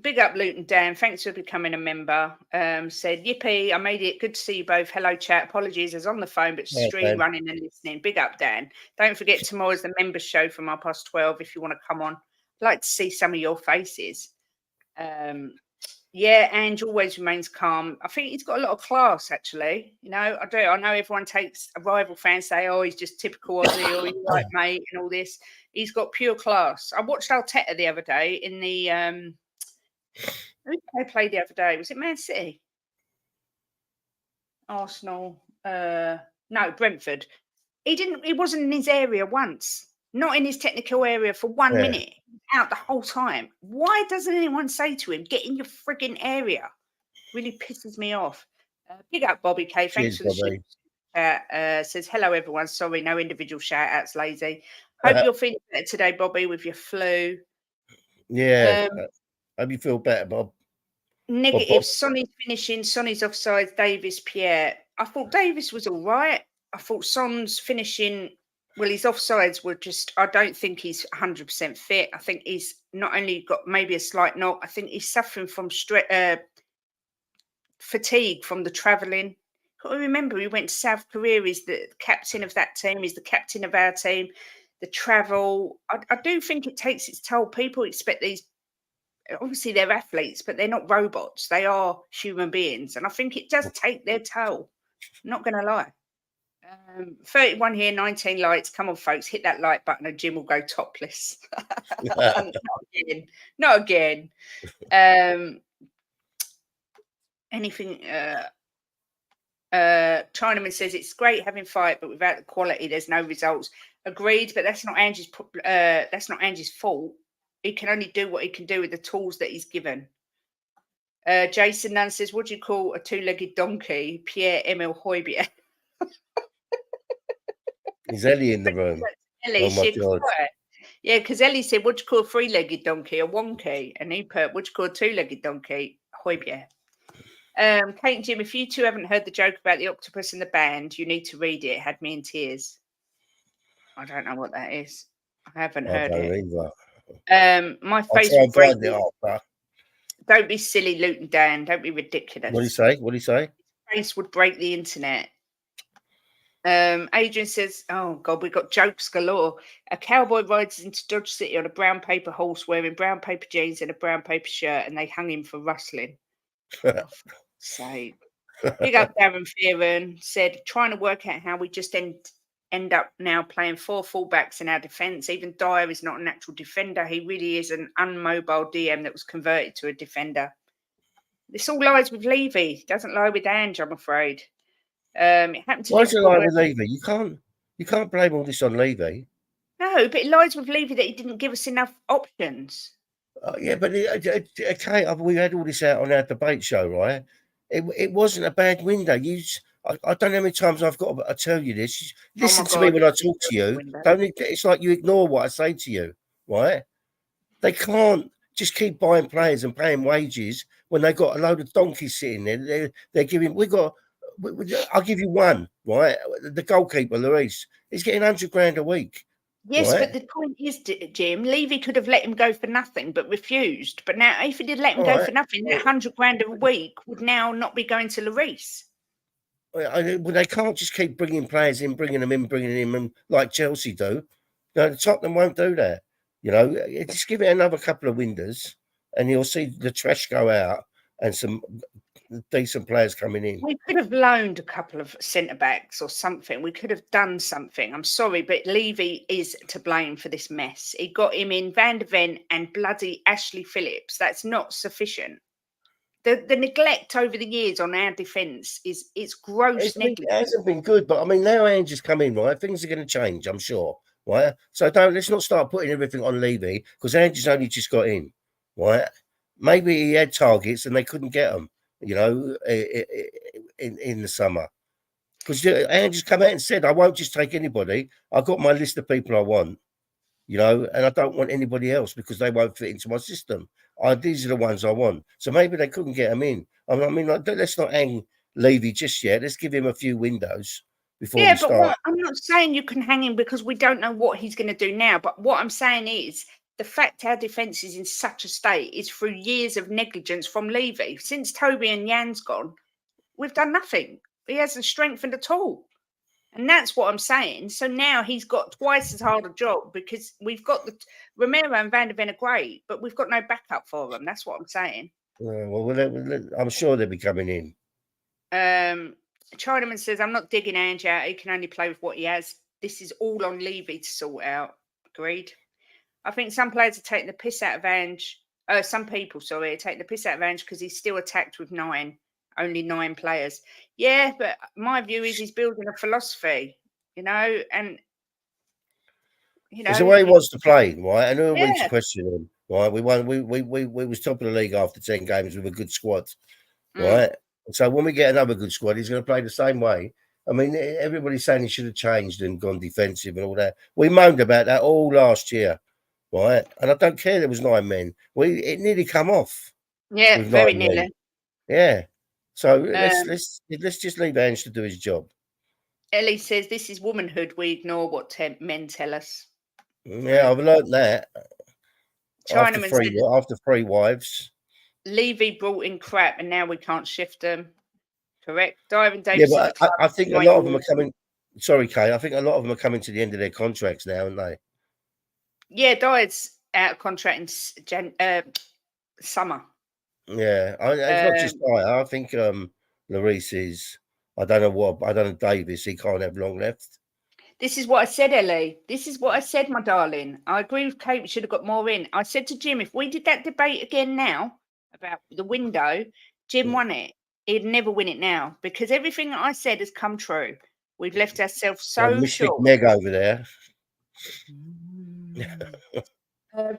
S1: Big up Luton Dan. Thanks for becoming a member. Said, yippee, I made it. Good to see you both. Hello, chat. Apologies, I was on the phone, but stream running and listening. Big up, Dan. Don't forget, tomorrow's the members show from 12:30 if you want to come on. I'd like to see some of your faces. Yeah, Ange always remains calm. I think he's got a lot of class, actually. You know, I do. I know everyone takes a rival fan say, "Oh, he's just typical Aussie," or "You're right, mate," and all this. He's got pure class. I watched Arteta the other day in the who did they play the other day? Was it Man City? Arsenal? No, Brentford. He wasn't in his area once. Not in his technical area for 1 minute. Out the whole time. Why doesn't anyone say to him, "Get in your frigging area"? Really pisses me off. Big up Bobby K. Thanks
S2: Cheers,
S1: for the
S2: Bobby.
S1: says hello everyone. Sorry, no individual shout outs, lazy. Hope you're feeling better today, Bobby, with your flu.
S2: Yeah. Hope you feel better, Bob.
S1: Negative. Sonny's finishing. Sonny's offside. Davis, Pierre. I thought Davis was all right. I thought Son's finishing. Well, his offsides were just. I don't think he's 100% fit. I think he's not only got maybe a slight knock. I think he's suffering from fatigue from the travelling. Got to remember, he went to South Korea. He's the captain of that team. He's the captain of our team. The travel. I do think it takes its toll. People expect these. Obviously, they're athletes, but they're not robots. They are human beings, and I think it does take their toll. I'm not going to lie. 31 here, 19 likes. Come on, folks, hit that like button, and Jim will go topless. Not again. Not again. Anything. Chinaman says it's great having fight, but without the quality, there's no results. Agreed, but that's not Ange's fault. He can only do what he can do with the tools that he's given. Jason Nunn says, "What do you call a two-legged donkey?" Pierre-Emile Højbjerg.
S2: Is Ellie in the room?
S1: Ellie,
S2: oh my God.
S1: Yeah, because Ellie said, "What do you call a three-legged donkey? A wonky?" And he put, "What do you call a two-legged donkey? Højbjerg." Kate and Jim, if you two haven't heard the joke about the octopus and the band, you need to read it. It had me in tears. I don't know what that is. I haven't heard it.
S2: Either.
S1: My face will break. Don't be silly, Luton Dan. Don't be ridiculous.
S2: What do you say? What do you say?
S1: Face would break the internet. Adrian says, "Oh God, we've got jokes galore. A cowboy rides into Dodge City on a brown paper horse wearing brown paper jeans and a brown paper shirt, and they hung him for rustling." So, big up Darren Fearon said, "Trying to work out how we just end up now playing 4 fullbacks in our defence. Even Dyer is not a natural defender. He really is an unmobile DM that was converted to a defender." This all lies with Levy. It doesn't lie with Ange, I'm afraid. It happened to
S2: Why does it lie with Levy? You can't blame all this on Levy.
S1: No, but it lies with Levy that he didn't give us enough options.
S2: Yeah, but okay, we had all this out on our debate show, right? It wasn't a bad window. I don't know how many times I've got to tell you this. Listen to me when I talk to you. It's like you ignore what I say to you, right? They can't just keep buying players and paying wages when they got a load of donkeys sitting there. They're giving. I'll give you one, right? The goalkeeper, Luis, he's getting 100 grand a week.
S1: Yes, right? But the point is, Jim, Levy could have let him go for nothing, but refused. But now, if he did let him go for nothing, that 100 grand a week would now not be going to Lloris.
S2: Well, they can't just keep bringing players in, bringing them in, like Chelsea do. No, Tottenham won't do that. You know, just give it another couple of windows, and you'll see the trash go out and some decent players coming in.
S1: We could have loaned a couple of centre-backs or something. We could have done something. I'm sorry, but Levy is to blame for this mess. He got him in Van der Ven and bloody Ashley Phillips. That's not sufficient. The neglect over the years on our defence it's gross negligence.
S2: It hasn't been good, but I mean, now Ange has come in, right? Things are going to change, I'm sure, right? So let's not start putting everything on Levy because Ange has only just got in, right? Maybe he had targets and they couldn't get them. You know, in the summer. Because Ange's come out and said, "I won't just take anybody. I've got my list of people I want, you know, and I don't want anybody else because they won't fit into my system. These are the ones I want." So maybe they couldn't get them in. I mean, let's not hang Levy just yet. Let's give him a few windows before we start.
S1: I'm not saying you can hang him because we don't know what he's going to do now. But what I'm saying is, the fact our defence is in such a state is through years of negligence from Levy. Since Toby and Jan's gone, we've done nothing. He hasn't strengthened at all. And that's what I'm saying. So now he's got twice as hard a job because we've got Romero and Van der Ven are great, but we've got no backup for them. That's what I'm saying.
S2: I'm sure they'll be coming in.
S1: Chinaman says, I'm not digging Ange out. He can only play with what he has. This is all on Levy to sort out. Agreed. I think some players are taking the piss out of Ange. Some people, sorry, are taking the piss out of Ange because he's still attacked with only 9 players. Yeah, but my view is he's building a philosophy, and
S2: it's the way he wants to play, right? And who are we to
S1: yeah.
S2: question him, right? We won. We was top of the league after 10 games with a good squad, right? So when we get another good squad, he's going to play the same way. I mean, everybody's saying he should have changed and gone defensive and all that. We moaned about that all last year, right? And I don't care there was 9 men. It nearly come off.
S1: Yeah, very nearly.
S2: Men. Yeah. So let's just leave Ange to do his job.
S1: Ellie says this is womanhood. We ignore what men tell us.
S2: Yeah, I've learned that.
S1: Chinaman
S2: after 3 wives.
S1: Levy brought in crap and now we can't shift them. Correct. Diving Davis.
S2: Yeah, but I think a lot of them are coming. Sorry, Kay. I think a lot of them are coming to the end of their contracts now, aren't they?
S1: Yeah, Dyer's out of contract in summer.
S2: Yeah, it's not just Dyer. I think Lloris is. I don't know Davis. He can't have long left.
S1: This is what I said, Ellie. This is what I said, my darling. I agree with Kate. We should have got more in. I said to Jim, if we did that debate again now about the window, Jim won it. He'd never win it now because everything that I said has come true. We've left ourselves so short.
S2: Meg over there.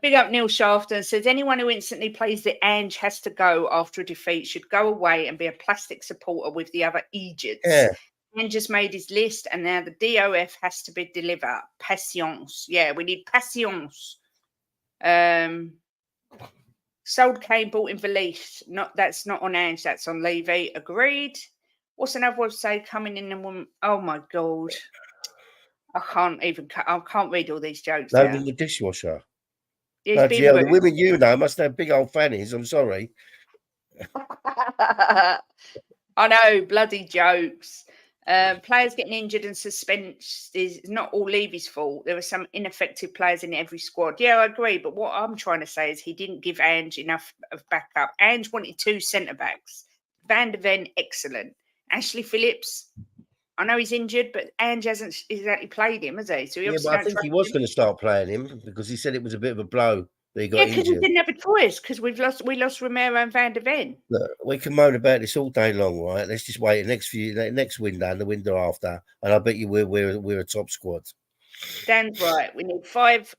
S1: Big up Neil Shafton says anyone who instantly plays the Ange has to go after a defeat should go away and be a plastic supporter with the other Egypts.
S2: Yeah.
S1: Ange just made his list and now the DOF has to be delivered. Patience. Yeah, we need patience. Sold Kane, bought in Valise. That's not on Ange, that's on Levy. Agreed. What's another website coming in and woman? Oh my god. I can't read all these jokes.
S2: No, the dishwasher.
S1: Yeah,
S2: the women must have big old fannies. I'm sorry.
S1: I know, bloody jokes. Players getting injured and suspended is not all Levy's fault. There are some ineffective players in every squad. Yeah, I agree. But what I'm trying to say is he didn't give Ange enough of backup. Ange wanted 2 centre-backs. Van der Ven, excellent. Ashley Phillips, I know he's injured, but Ange hasn't exactly played him, has he? So
S2: but I think he was going to start playing him because he said it was a bit of a blow that he got injured.
S1: Yeah, because he didn't have a choice because we lost Romero and Van der Ven.
S2: Look, we can moan about this all day long, right? Let's just wait the next window and the window after, and I bet you we're a top squad.
S1: Dan's right. We need five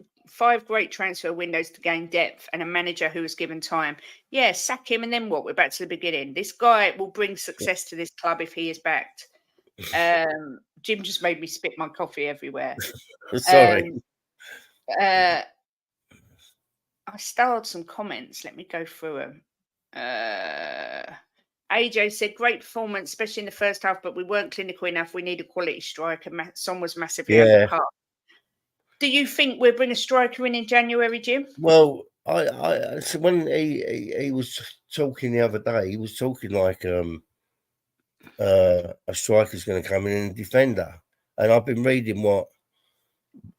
S1: great transfer windows to gain depth and a manager who was given time. Yeah, sack him and then what? We're back to the beginning. This guy will bring success to this club if he is backed. Jim just made me spit my coffee everywhere.
S2: Sorry.
S1: I starred some comments. Let me go through them. AJ said, great performance, especially in the first half, but we weren't clinical enough. We need a quality striker. Son was massively undercut. Do you think we'll bring a striker in January, Jim?
S2: Well, I when he was talking the other day, he was talking like a striker's going to come in and a defender. And I've been reading what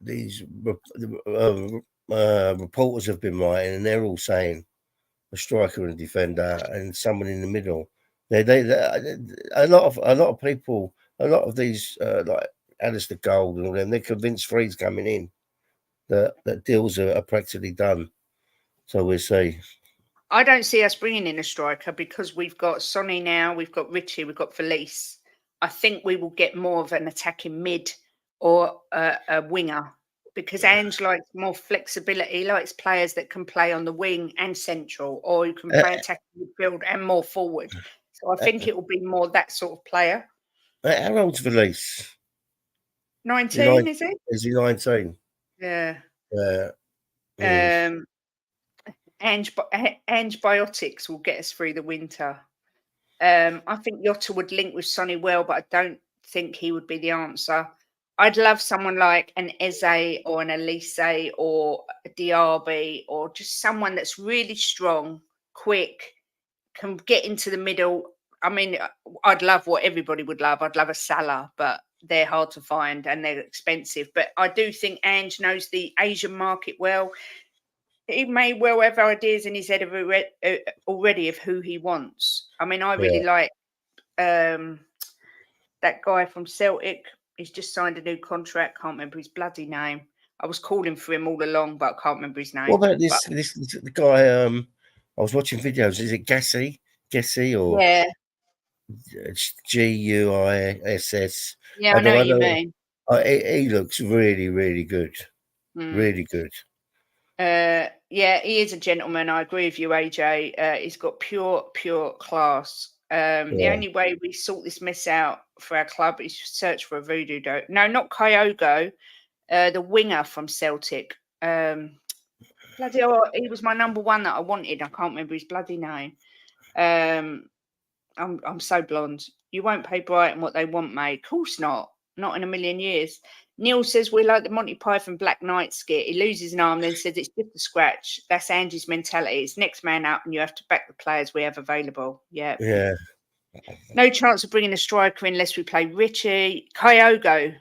S2: these reporters have been writing, and they're all saying a striker and a defender and someone in the middle. A lot of people, a lot of these like Alistair Gold and all them, they're convinced Freed's coming in. That deals are practically done. So we'll see.
S1: I don't see us bringing in a striker because we've got Sonny now, we've got Richie, we've got Felice. I think we will get more of an attacking mid or a winger because Ange likes more flexibility. He likes players that can play on the wing and central, or who can play attacking midfield and more forward. So I think it will be more that sort of player.
S2: How old's Felice?
S1: 19, is he?
S2: Is he 19?
S1: Yeah. Antibiotics will get us through the winter. I think Yotta would link with Sonny well, but I don't think he would be the answer. I'd love someone like an Eze or an Elise or a Diaby or just someone that's really strong, quick, can get into the middle. I mean, I'd love what everybody would love. I'd love a Salah, but they're hard to find and they're expensive. But I do think Ange knows the Asian market well. he may well have ideas in his head already of who he wants. I mean, I really like that guy from Celtic. He's just signed a new contract. Can't remember his bloody name. I was calling for him all along, but I can't remember his name.
S2: What about this the guy? I was watching videos. Is it Gassi or Guiss?
S1: Yeah, I know what you mean.
S2: He looks really, really good. Really good.
S1: Yeah, he is a gentleman. I agree with you, AJ. He's got pure class. The only way we sort this mess out for our club is to search for a voodoo dough. No, not Kyogo, the winger from Celtic. Bloody hell, he was my number one that I wanted. I can't remember his bloody name. I'm so blonde. You won't pay Brighton what they want, mate. Of course not. Not in a million years. Neil says we're like the Monty Python Black Knight skit. He loses an arm, then says it's just a scratch. That's Ange's mentality. It's next man up, and you have to back the players we have available. Yeah. No chance of bringing a striker in unless we play Richie. Kyogo.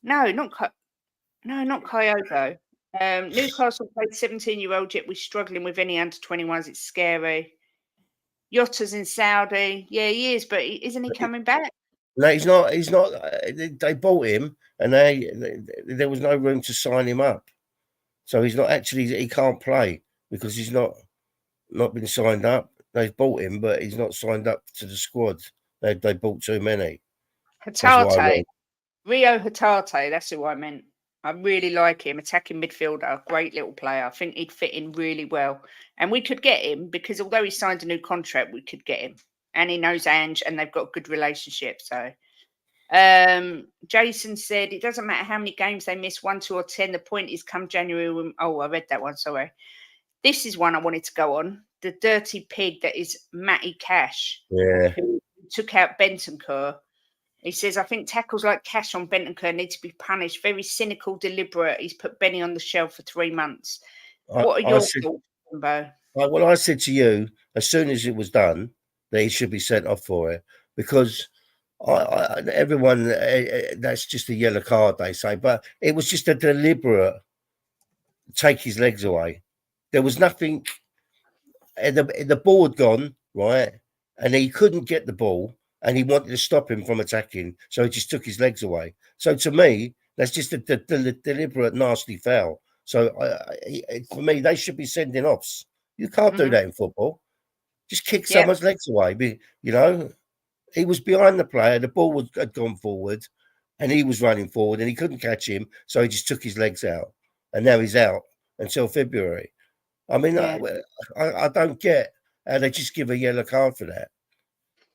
S1: No, not Kyogo. Newcastle played 17-year-old, yet we're struggling with any under 21s. It's scary. Yotta's in Saudi. Yeah, he is, but isn't he coming back?
S2: No, he's not. He's not. They bought him, and there was no room to sign him up. So he's not actually. He can't play because he's not been signed up. They've bought him, but he's not signed up to the squad. They bought too many.
S1: Hatate. Rio Hatate. That's who I meant. I really like him. Attacking midfielder. Great little player. I think he'd fit in really well. And we could get him because although he signed a new contract, we could get him. And he knows Ange and they've got a good relationship. So Jason said, it doesn't matter how many games they miss, 1, 2 or 10. The point is come January. I read that one. Sorry. This is one I wanted to go on. The dirty pig that is Matty Cash. Who took out Bentancur. He says, I think tackles like Cash on Bentancur need to be punished. Very cynical, deliberate. He's put Benny on the shelf for 3 months. What are your thoughts, Jimbo?
S2: Well, I said to you, as soon as it was done, that he should be sent off for it. Because everyone, that's just a yellow card, they say. But it was just a deliberate take his legs away. There was nothing. The ball had gone, right? And he couldn't get the ball. And he wanted to stop him from attacking, so he just took his legs away. So to me, that's just a deliberate, nasty foul. So for me, they should be sending offs. You can't do that in football. Just kick someone's legs away. You know, he was behind the player. The ball had gone forward, and he was running forward, and he couldn't catch him, so he just took his legs out. And now he's out until February. I mean, I don't get how they just give a yellow card for that.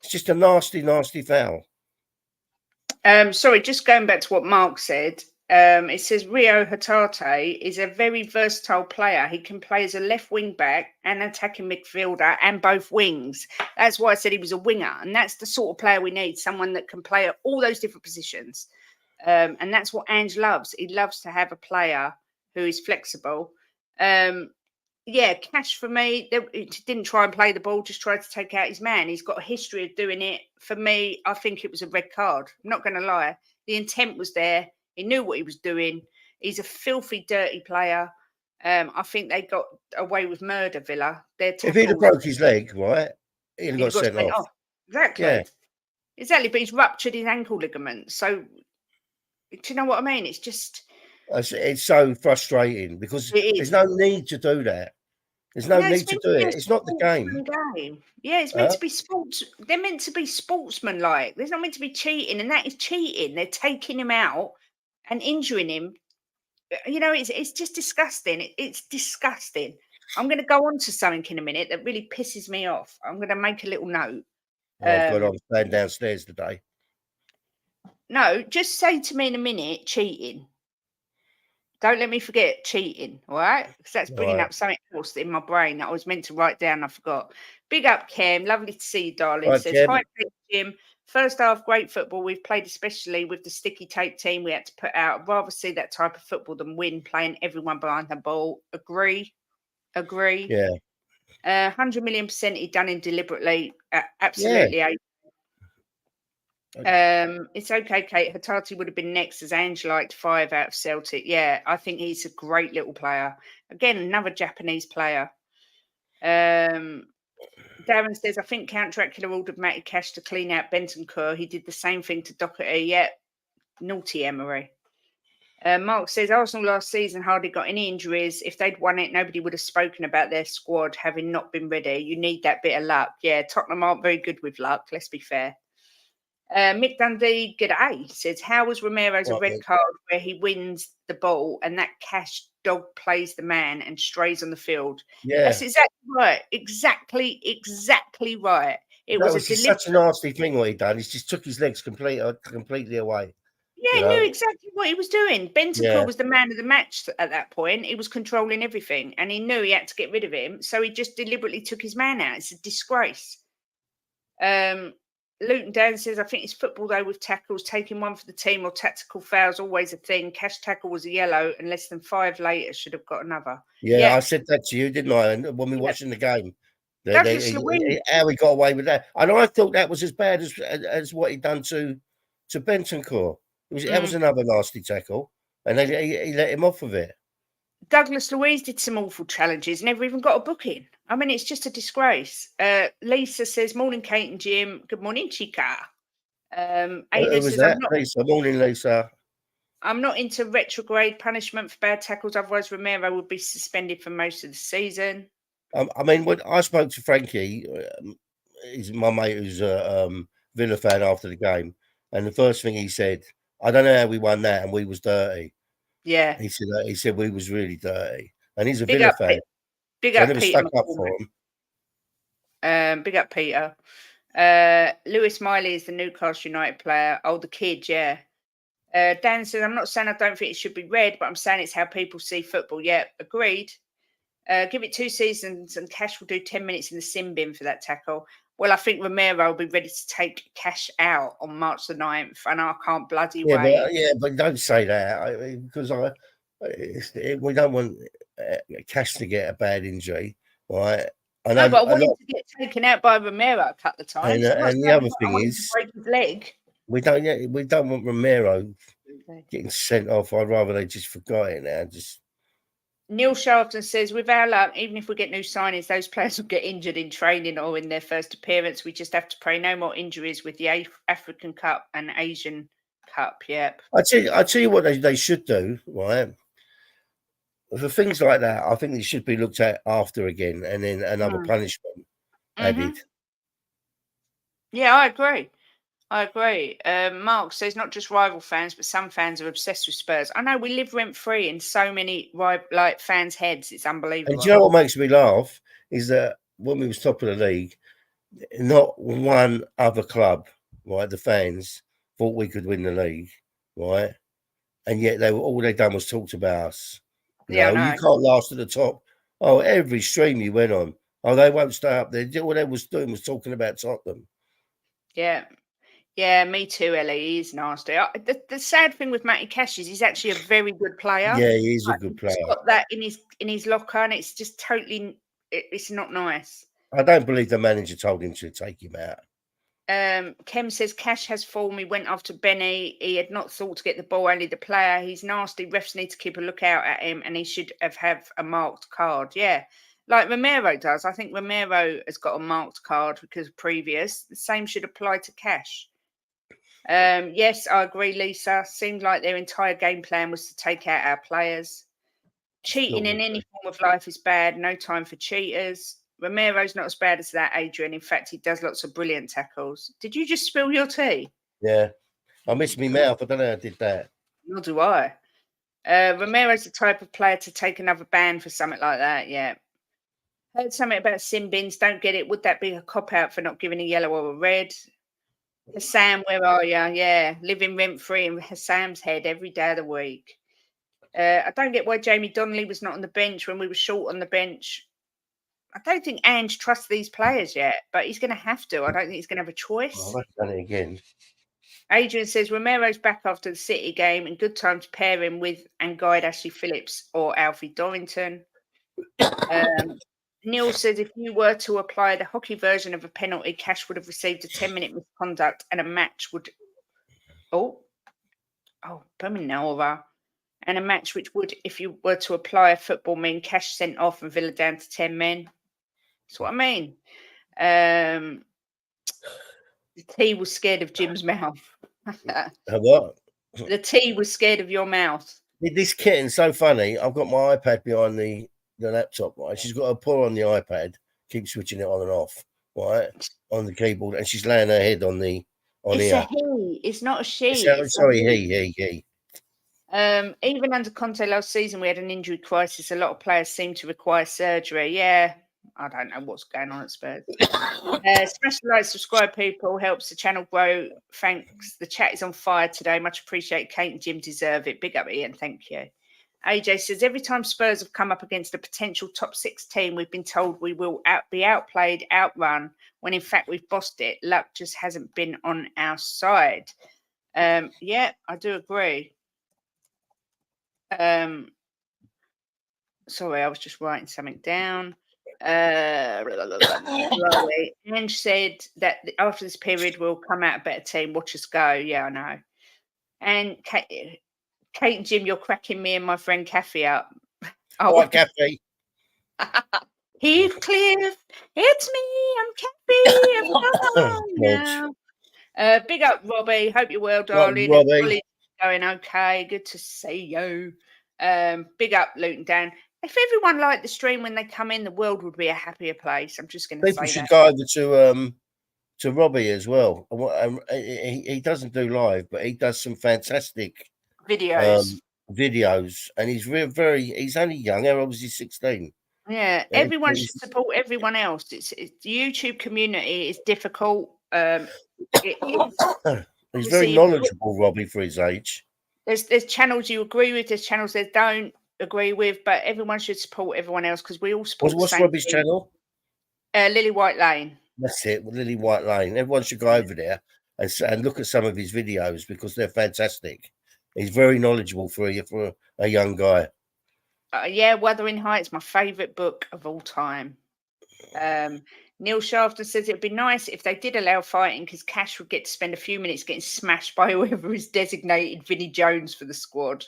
S2: It's just a nasty, nasty foul.
S1: Sorry, just going back to what Mark said. It says Rio Hatate is a very versatile player. He can play as a left wing back and attacking midfielder and both wings. That's why I said he was a winger. And that's the sort of player we need, someone that can play at all those different positions. And that's what Ange loves. He loves to have a player who is flexible. Cash for me, he didn't try and play the ball, just tried to take out his man. He's got a history of doing it. For me, I think it was a red card. I'm not going to lie. The intent was there. He knew what he was doing. He's a filthy, dirty player. I think they got away with murder, Villa. If
S2: he'd have broke his leg, right, he'd have got sent off.
S1: Exactly. Yeah. Exactly, but he's ruptured his ankle ligament. So, do you know what I mean? It's just...
S2: It's so frustrating because there's no need to do that. There's no need to do it. It's not the game.
S1: Yeah, it's meant to be sports. They're meant to be sportsmanlike. There's not meant to be cheating, and that is cheating. They're taking him out and injuring him. You know, it's just disgusting. It's disgusting. I'm going to go on to something in a minute that really pisses me off. I'm going to make a little note.
S2: Oh, God, I'm staying downstairs today.
S1: No, just say to me in a minute, cheating. Don't let me forget cheating, all right? Because that's bringing up something else in my brain that I was meant to write down. I forgot. Big up, Cam. Lovely to see you, darling.
S2: Right,
S1: says, hi, Jim. First half, great football. We've played especially with the sticky tape team we had to put out. I'd rather see that type of football than win, playing everyone behind the ball. Agree.
S2: Yeah.
S1: 100 million% he done it deliberately. Absolutely. Yeah. It's okay, Kate. Hattati would have been next as Ange liked 5 out of Celtic. Yeah, I think he's a great little player. Again, another Japanese player. Darren says, I think Count Dracula ordered Matty Cash to clean out Bentancur. He did the same thing to Doherty. Yeah, naughty Emery. Mark says, Arsenal last season hardly got any injuries. If they'd won it, nobody would have spoken about their squad having not been ready. You need that bit of luck. Yeah, Tottenham aren't very good with luck, let's be fair. Mick Dundee, g'day, says, how was Romero's a red card where he wins the ball and that Cash dog plays the man and strays on the field?
S2: Yeah.
S1: That's exactly right. Exactly right. It was
S2: such a nasty thing what he done. He just took his legs completely away.
S1: Yeah, he knew exactly what he was doing. Bentancur was the man of the match at that point. He was controlling everything and he knew he had to get rid of him. So he just deliberately took his man out. It's a disgrace. Luton Dan says, I think it's football though with tackles. Taking one for the team or tactical fouls always a thing. Cash tackle was a yellow and less than 5 later should have got another.
S2: Yeah, I said that to you, didn't I? When we were watching the game. How he got away with that. And I thought that was as bad as what he'd done to Bentancur. That was another nasty tackle, and he let him off of it.
S1: Douglas Luiz did some awful challenges, never even got a booking. I mean, it's just a disgrace. Lisa says, morning, Kate and Jim. Good morning, Chica.
S2: Ada says, Lisa. Morning, Lisa.
S1: I'm not into retrograde punishment for bad tackles, otherwise Romero would be suspended for most of the season.
S2: I mean, when I spoke to Frankie, he's my mate who's a Villa fan after the game, and the first thing he said, I don't know how we won that, and we was dirty.
S1: Yeah,
S2: he said we was really dirty, and he's a Villa fan.
S1: Big up,
S2: never
S1: Peter.
S2: Stuck up for
S1: him. Big up, Peter. Lewis Miley is the Newcastle United player. Oh, the kid, yeah. Dan says, I'm not saying I don't think it should be red, but I'm saying it's how people see football. Yeah, agreed. Give it 2 seasons and Cash will do 10 minutes in the sin bin for that tackle. Well, I think Romero will be ready to take Cash out on March the 9th, and I can't bloody wait.
S2: But don't say that because we don't want Cash to get a bad injury, right?
S1: No, but I want him to get taken out by Romero a couple of times.
S2: And the other thing is,
S1: break his leg.
S2: We don't want Romero getting sent off. I'd rather they just forgot it now.
S1: Neil Sharpton says, with our luck, even if we get new signings, those players will get injured in training or in their first appearance. We just have to pray no more injuries with the African Cup and Asian Cup. Yep.
S2: I tell you what they should do, right? For things like that, I think they should be looked at after again, and then another punishment added.
S1: Yeah, I agree. Mark says not just rival fans, but some fans are obsessed with Spurs. I know, we live rent-free in so many fans' heads. It's unbelievable.
S2: And do you know what makes me laugh is that when we was top of the league, not one other club, right, the fans thought we could win the league, right? And yet all they done was talked about us. You know, you can't last at the top. Oh, every stream you went on. Oh, they won't stay up there. All they was doing was talking about Tottenham.
S1: Yeah, me too, Ellie. He's nasty. The sad thing with Matty Cash is he's actually a very good player.
S2: Yeah, he is a good player.
S1: He's got that in his locker, and it's just totally, it's not nice.
S2: I don't believe the manager told him to take him out.
S1: Kem says Cash has form. He went after Benny. He had not thought to get the ball, only the player. He's nasty. Refs need to keep a lookout at him, and he should have a marked card. Yeah, like Romero does. I think Romero has got a marked card because of previous. The same should apply to Cash. Yes, I agree, Lisa. Seemed like their entire game plan was to take out our players. Cheating in any form of life is bad. No time for cheaters. Romero's not as bad as that, Adrian. In fact, he does lots of brilliant tackles. Did you just spill your tea?
S2: Yeah. I missed my mouth. I don't know how I did that.
S1: Nor do I. Romero's the type of player to take another ban for something like that, yeah. Heard something about sin bins. Don't get it. Would that be a cop-out for not giving a yellow or a red? Hassan, where are you? Yeah, living rent-free in Hassan's head every day of the week. I don't get why Jamie Donnelly was not on the bench when we were short on the bench. I don't think Ange trusts these players yet, but he's going to have to. I don't think he's going to have a choice.
S2: Oh, I've done it again.
S1: Adrian says Romero's back after the City game and good time to pair him with and guide Ashley Phillips or Alfie Dorrington. Neil says if you were to apply the hockey version of a penalty, Cash would have received a 10-minute misconduct and a match would Pominora. And a match which would, if you were to apply a football, mean Cash sent off and Villa down to 10 men. That's what I mean. The T was scared of Jim's mouth.
S2: What?
S1: The T was scared of your mouth.
S2: This kitten's so funny. I've got my iPad behind the laptop, right? She's got her paw on the iPad, keep switching it on and off, right? On the keyboard, and she's laying her head on the
S1: It's
S2: here.
S1: a he. It's not a she.
S2: He.
S1: Even under Conte last season, we had an injury crisis. A lot of players seem to require surgery. Yeah, I don't know what's going on at Spurs. Smash the like, subscribe, people. Helps the channel grow. Thanks. The chat is on fire today. Much appreciate. Kate and Jim deserve it. Big up, Ian. Thank you. AJ says, every time Spurs have come up against a potential top 6 team, we've been told we will be outplayed, outrun, when in fact we've bossed it. Luck just hasn't been on our side. Yeah, I do agree. Sorry, I was just writing something down. Ange said that after this period we'll come out a better team. Watch us go. Yeah, I know. And Kate and Jim, you're cracking me and my friend Kathy up.
S2: Oh, Kathy.
S1: Heathcliff, it's me. I'm Kathy. Big up, Robbie. Hope you're well, darling.
S2: Robbie.
S1: Going okay. Good to see you. Big up, Luton Dan. If everyone liked the stream when they come in, the world would be a happier place. I'm just going to say that.
S2: People should go over to Robbie as well. He doesn't do live, but he does some fantastic
S1: videos.
S2: And he's he's only young. How old is he? 16.
S1: Yeah, everyone should support everyone else. It's the YouTube community is difficult.
S2: He's very knowledgeable, Robbie, for his age.
S1: There's channels you agree with, there's channels that don't agree with, but everyone should support everyone else because we all support.
S2: What's Robbie's channel?
S1: Lily White Lane.
S2: That's it, Lily White Lane. Everyone should go over there and look at some of his videos because they're fantastic. He's very knowledgeable for a young guy.
S1: Yeah, Wuthering Heights, my favourite book of all time. Neil Shafter says it'd be nice if they did allow fighting because Cash would get to spend a few minutes getting smashed by whoever is designated Vinnie Jones for the squad.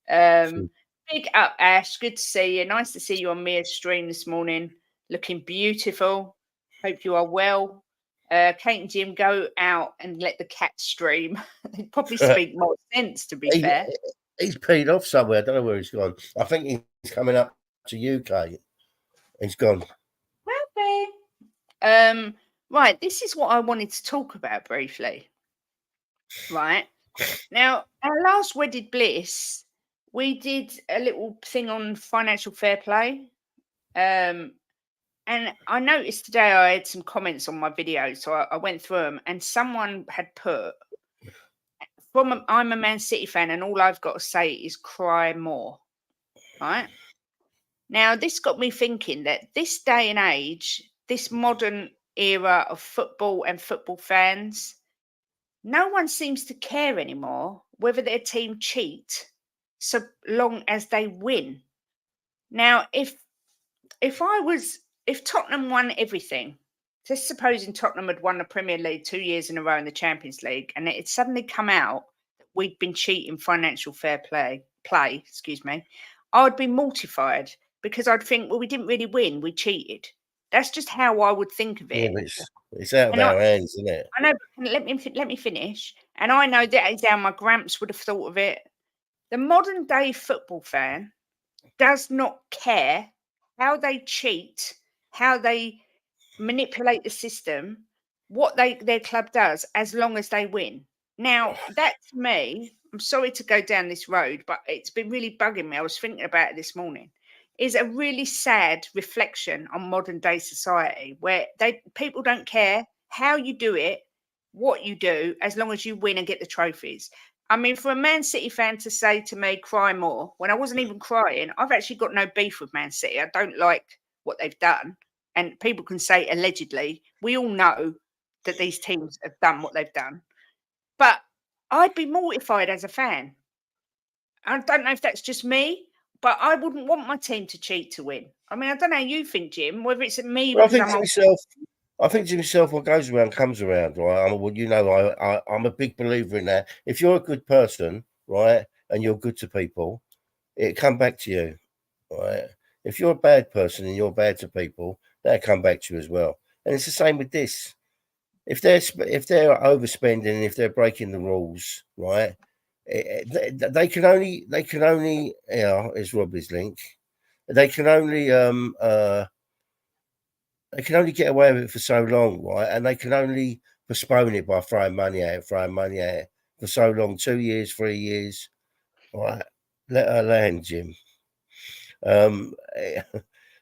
S1: Big up, Ash. Good to see you. Nice to see you on Mia's stream this morning. Looking beautiful. Hope you are well. Kate and Jim, go out and let the cat stream. They probably speak more sense, to be fair.
S2: He's peed off somewhere. I don't know where he's gone. I think he's coming up to UK. He's gone.
S1: Right, this is what I wanted to talk about briefly. Right. Now, our last Wedded Bliss, we did a little thing on financial fair play. And I noticed today I had some comments on my video, so I went through them, and someone had put, I'm a Man City fan, and all I've got to say is cry more. Right? Now, this got me thinking that this day and age, this modern era of football and football fans, no one seems to care anymore whether their team cheat so long as they win. Now, if Tottenham won everything, just supposing Tottenham had won the Premier League 2 years in a row in the Champions League, and it had suddenly come out that we'd been cheating financial fair play, I'd be mortified because I'd think, well, we didn't really win, we cheated. That's just how I would think of it.
S2: Yeah, it's out of our hands, isn't it?
S1: I know, but let me finish. And I know that is how my gramps would have thought of it. The modern day football fan does not care how they cheat, how they manipulate the system, what their club does, as long as they win. Now, that to me, I'm sorry to go down this road, but it's been really bugging me. I was thinking about it this morning. Is a really sad reflection on modern day society where people don't care how you do it, what you do, as long as you win and get the trophies. I mean, for a Man City fan to say to me, cry more, when I wasn't even crying, I've actually got no beef with Man City. I don't like what they've done. And people can say allegedly. We all know that these teams have done what they've done. But I'd be mortified as a fan. I don't know if that's just me, but I wouldn't want my team to cheat to win. I mean, I don't know how you think, Jim, whether it's me.
S2: Well, I think to myself, I think to myself, what goes around comes around, right? I'm a big believer in that. If you're a good person, right, and you're good to people, it come back to you, right? If you're a bad person and you're bad to people, that'll come back to you as well. And it's the same with this. If they're overspending, if they're breaking the rules, right? They can only yeah. Is Robbie's link? They can only get away with it for so long, right? And they can only postpone it by throwing money at it for so long, 2 years, 3 years, right? Let her land, Jim.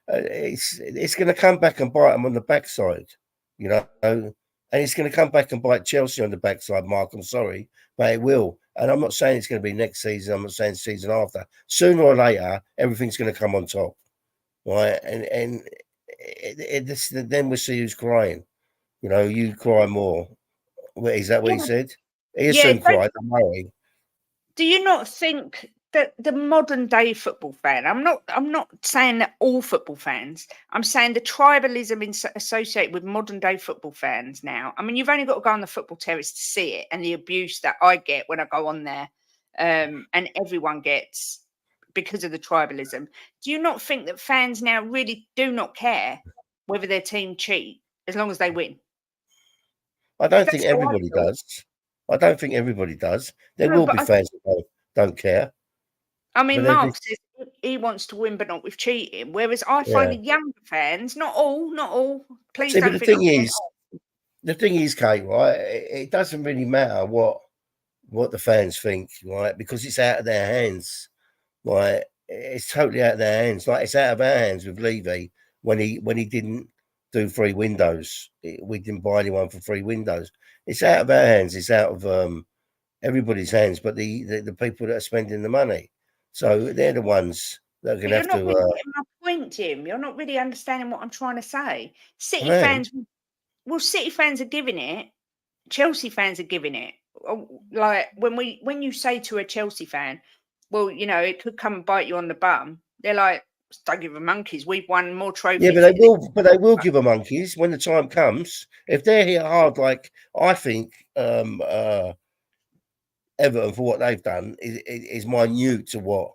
S2: It's going to come back and bite them on the backside, you know, and it's going to come back and bite Chelsea on the backside, Mark. I'm sorry, but it will. And I'm not saying it's going to be next season. I'm not saying season after. Sooner or later, everything's going to come on top, right? And then we'll see who's crying. You know, you cry more. Is that what he said? He'll soon cry. Don't worry.
S1: Do you not think that the modern day football fan, I'm not saying that all football fans, I'm saying the tribalism associated with modern day football fans now. I mean, you've only got to go on the football terrace to see it, and the abuse that I get when I go on there, and everyone gets because of the tribalism. Do you not think that fans now really do not care whether their team cheat as long as they win?
S2: I don't think everybody does. I don't think everybody does. There will be fans that don't care.
S1: I mean, Mark says he wants to win, but not with cheating. Whereas I find the younger fans, not all. Please don't think.
S2: The thing is, Kate, right? It doesn't really matter what the fans think, right? Because it's out of their hands, right? It's totally out of their hands. Like it's out of our hands with Levy when he didn't do 3 windows. We didn't buy anyone for 3 windows. It's out of our hands. It's out of everybody's hands, but the people that are spending the money. So they're the ones that are going to have to.
S1: You're not really getting my point, Jim. You're not really understanding what I'm trying to say. City fans are giving it. Chelsea fans are giving it. Like when you say to a Chelsea fan, well, you know, it could come and bite you on the bum. They're like, don't give a monkeys. We've won more trophies.
S2: Yeah, but they will give a monkeys when the time comes. If they're hit hard, like I think Everton for what they've done is minute to what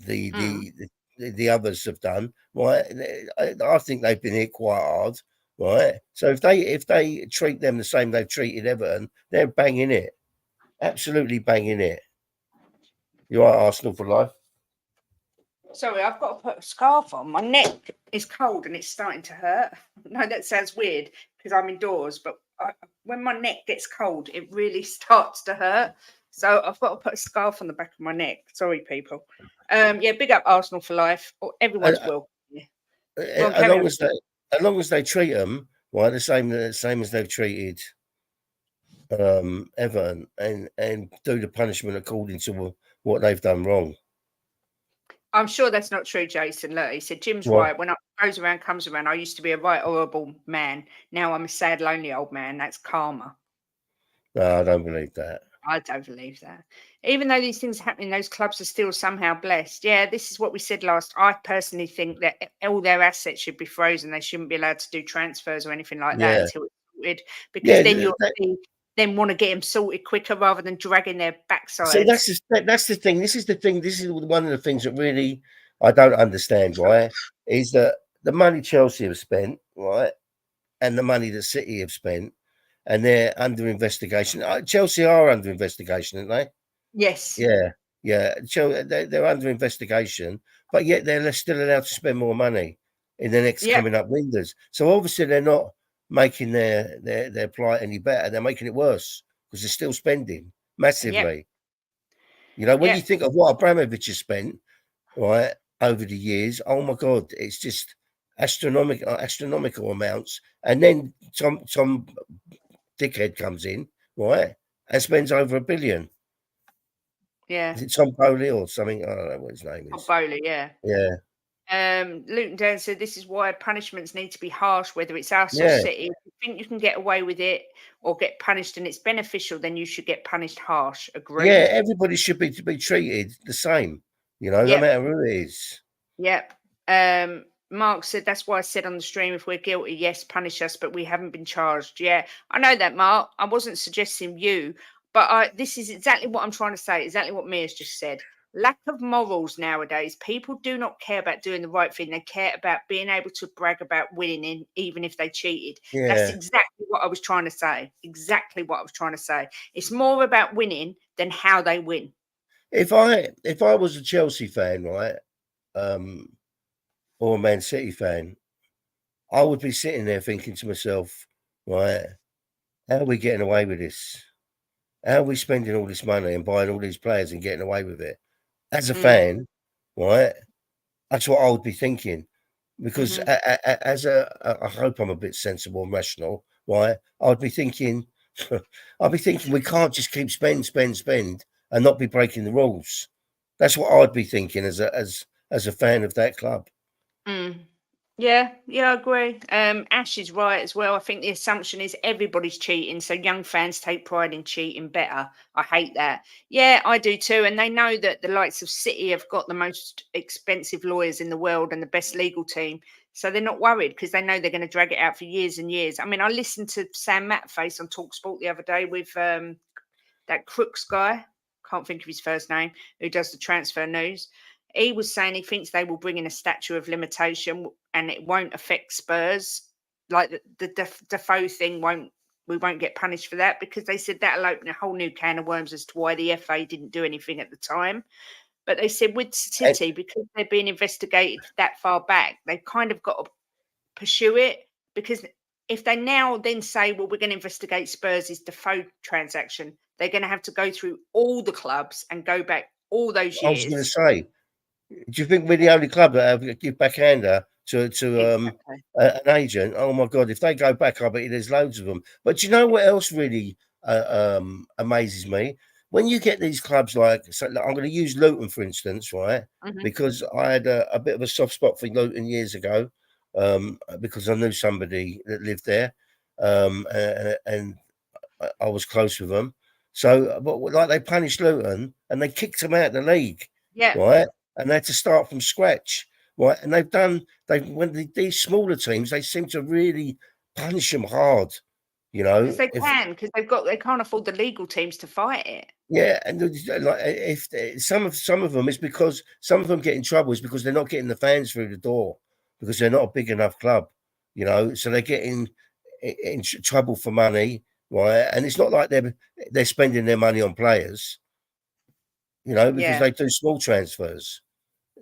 S2: the others have done. Right, I think they've been hit quite hard. Right, so if they treat them the same they've treated Everton, they're banging it, absolutely banging it. You are Arsenal for life.
S1: Sorry, I've got to put a scarf on. My neck is cold and it's starting to hurt. No, that sounds weird because I'm indoors, but when my neck gets cold, it really starts to hurt. So I've got to put a scarf on the back of my neck. Sorry, people. Yeah, big up Arsenal for life. Everyone's will. Yeah.
S2: As long as they treat them right, the same as they've treated Everton, and do the punishment according to what they've done wrong.
S1: I'm sure that's not true, Jason. Look, he said Jim's right. When it goes around, comes around. I used to be a right horrible man. Now I'm a sad, lonely old man. That's karma.
S2: No, I don't believe that.
S1: I don't believe that. Even though these things happen, those clubs are still somehow blessed. Yeah, this is what we said last. I personally think that all their assets should be frozen. They shouldn't be allowed to do transfers or anything like that until it's sorted. Because then you'll then want to get them sorted quicker rather than dragging their backside.
S2: So that's the thing. This is the thing. This is one of the things that really I don't understand. Right, is that the money Chelsea have spent, right, and the money that City have spent, and they're under investigation. Chelsea are under investigation, aren't they?
S1: Yes.
S2: Yeah. They're under investigation, but yet they're still allowed to spend more money in the next coming up windows. So obviously they're not making their plight any better. They're making it worse because they're still spending massively. Yep. You know, when you think of what Abramovich has spent, right, over the years, oh my God, it's just astronomical amounts. And then some dickhead comes in, right, and spends over $1 billion.
S1: Yeah.
S2: Is it Tom Bowley or something? I don't know what his name is.
S1: Tom Bowley, yeah.
S2: Yeah.
S1: Luton Dan said this is why punishments need to be harsh, whether it's us or City. If you think you can get away with it or get punished and it's beneficial, then you should get punished harsh. Agreed.
S2: Yeah, everybody should be treated the same, you know, no matter who it is.
S1: Yep. Mark said, that's why I said on the stream, if we're guilty, yes, punish us, but we haven't been charged. Yeah, I know that, Mark. I wasn't suggesting you, but this is exactly what I'm trying to say, exactly what Mia's just said. Lack of morals nowadays. People do not care about doing the right thing. They care about being able to brag about winning, even if they cheated.
S2: Yeah.
S1: That's exactly what I was trying to say. Exactly what I was trying to say. It's more about winning than how they win.
S2: If I was a Chelsea fan, right, or a Man City fan, I would be sitting there thinking to myself, right, how are we getting away with this? How are we spending all this money and buying all these players and getting away with it? As a fan, right, that's what I would be thinking. Because I hope I'm a bit sensible and rational, right? I'd be thinking we can't just keep spend and not be breaking the rules. That's what I'd be thinking as a fan of that club.
S1: Yeah, I agree. Ash is right as well. I think the assumption is everybody's cheating, so young fans take pride in cheating better. I hate that. Yeah, I do too. And they know that the likes of City have got the most expensive lawyers in the world and the best legal team. So they're not worried because they know they're going to drag it out for years and years. I mean, I listened to Sam Matface on TalkSport the other day with that Crooks guy, can't think of his first name, who does the transfer news. He was saying he thinks they will bring in a statute of limitation and it won't affect Spurs. Like the Defoe thing we won't get punished for that because they said that'll open a whole new can of worms as to why the FA didn't do anything at the time. But they said with City, because they're being investigated that far back, they've kind of got to pursue it because if they now then say, well, we're going to investigate Spurs' Defoe transaction, they're going to have to go through all the clubs and go back all those years.
S2: I was going to say, do you think we're the only club that have give backhander to
S1: Exactly.
S2: an agent? Oh my God, if they go back, I bet there's loads of them. But do you know what else really amazes me? When you get these clubs like I'm going to use Luton, for instance, right? Because I had a bit of a soft spot for Luton years ago because I knew somebody that lived there and I was close with them. So, but like they punished Luton and they kicked them out of the league, right? And they had to start from scratch, right? And when these smaller teams, they seem to really punish them hard, you know.
S1: Because they can't afford the legal teams to fight it.
S2: Yeah, and like if some of them is because some of them get in trouble is because they're not getting the fans through the door because they're not a big enough club, you know. So they're getting in trouble for money, right? And it's not like they're spending their money on players, you know, because they do small transfers.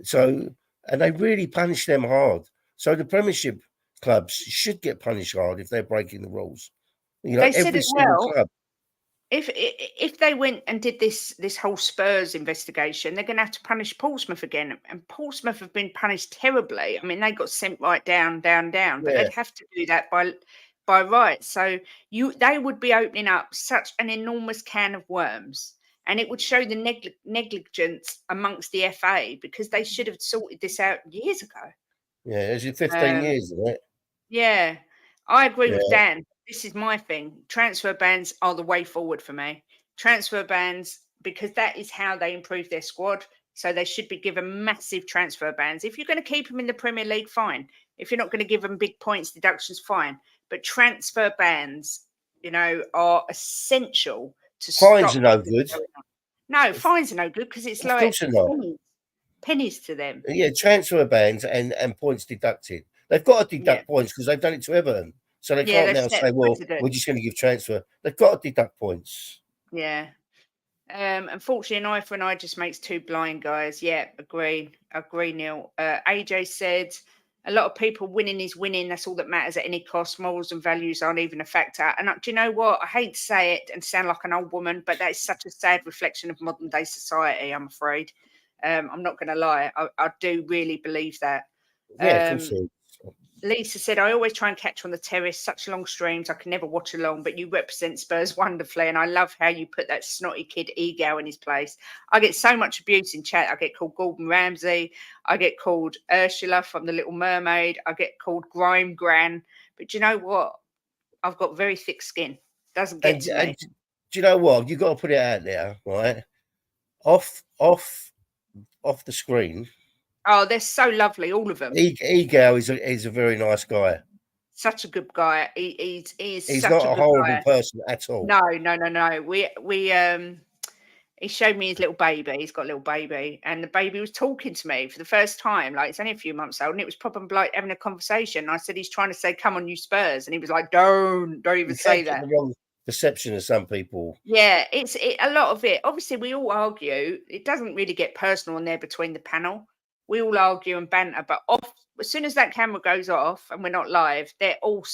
S2: So and they really punish them hard. So the Premiership clubs should get punished hard if they're breaking the rules. You know,
S1: they said
S2: every
S1: as
S2: single
S1: well,
S2: club.
S1: If they went and did this whole Spurs investigation, they're going to have to punish Portsmouth again, and Portsmouth have been punished terribly. I mean, they got sent right down, but they'd have to do that by right. So they would be opening up such an enormous can of worms, and it would show the negligence amongst the FA because they should have sorted this out years ago.
S2: Yeah, is it 15 years, isn't it?
S1: Yeah, I agree with Dan. This is my thing. Transfer bans are the way forward for me. Transfer bans, because that is how they improve their squad. So they should be given massive transfer bans. If you're going to keep them in the Premier League, fine. If you're not going to give them big points deductions, fine. But transfer bans, you know, are essential to
S2: fines
S1: stop.
S2: Are no good.
S1: No, fines are no good because it's like pennies to them.
S2: Yeah, transfer bans and points deducted. They've got to deduct points because they've done it to Everton. So they can't now say, well, we're just going to give transfer. They've got to deduct points.
S1: Yeah. Unfortunately, an eye for an eye just makes two blind, guys. Yeah, agree, Neil. AJ said, a lot of people winning is winning. That's all that matters at any cost. Morals and values aren't even a factor. And do you know what? I hate to say it and sound like an old woman, but that is such a sad reflection of modern day society, I'm afraid. I'm not going to lie. I do really believe that.
S2: Yeah, of course.
S1: Lisa said, I always try and catch on the terrace, such long streams, I can never watch along, but you represent Spurs wonderfully. And I love how you put that snotty kid ego in his place. I get so much abuse in chat. I get called Gordon Ramsay. I get called Ursula from The Little Mermaid. I get called Grime Gran. But do you know what? I've got very thick skin. Doesn't get to me.
S2: And do you know what? You've got to put it out there, right? Off the screen.
S1: Oh, they're so lovely, all of them.
S2: Ego is a very nice guy.
S1: Such a good guy. He's
S2: He's
S1: such
S2: not
S1: a
S2: a
S1: good
S2: horrible
S1: guy.
S2: person at all.
S1: No. He showed me his little baby. He's got a little baby, and the baby was talking to me for the first time. Like, it's only a few months old, and it was probably like having a conversation. I said, "He's trying to say, come on, you Spurs," and he was like, "Don't even say that."
S2: The wrong perception of some people.
S1: Yeah, a lot of it. Obviously, we all argue. It doesn't really get personal in there between the panel. We all argue and banter, but as soon as that camera goes off and we're not live, they're all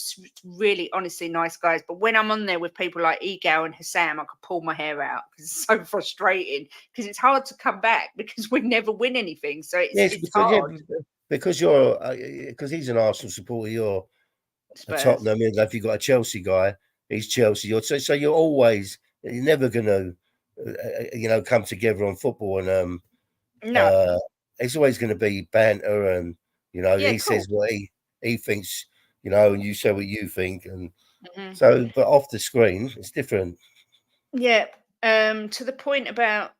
S1: really, honestly nice guys. But when I'm on there with people like Ego and Hassam, I could pull my hair out because it's so frustrating. Because it's hard to come back because we never win anything. So it's hard.
S2: Because you're because he's an Arsenal supporter. You're a Tottenham. If you've got a Chelsea guy, he's Chelsea. So you're never going to come together on football, and
S1: No.
S2: It's always going to be banter, and he says what he thinks, and you say what you think, and so, but off the screen it's different.
S1: Yeah. To the point about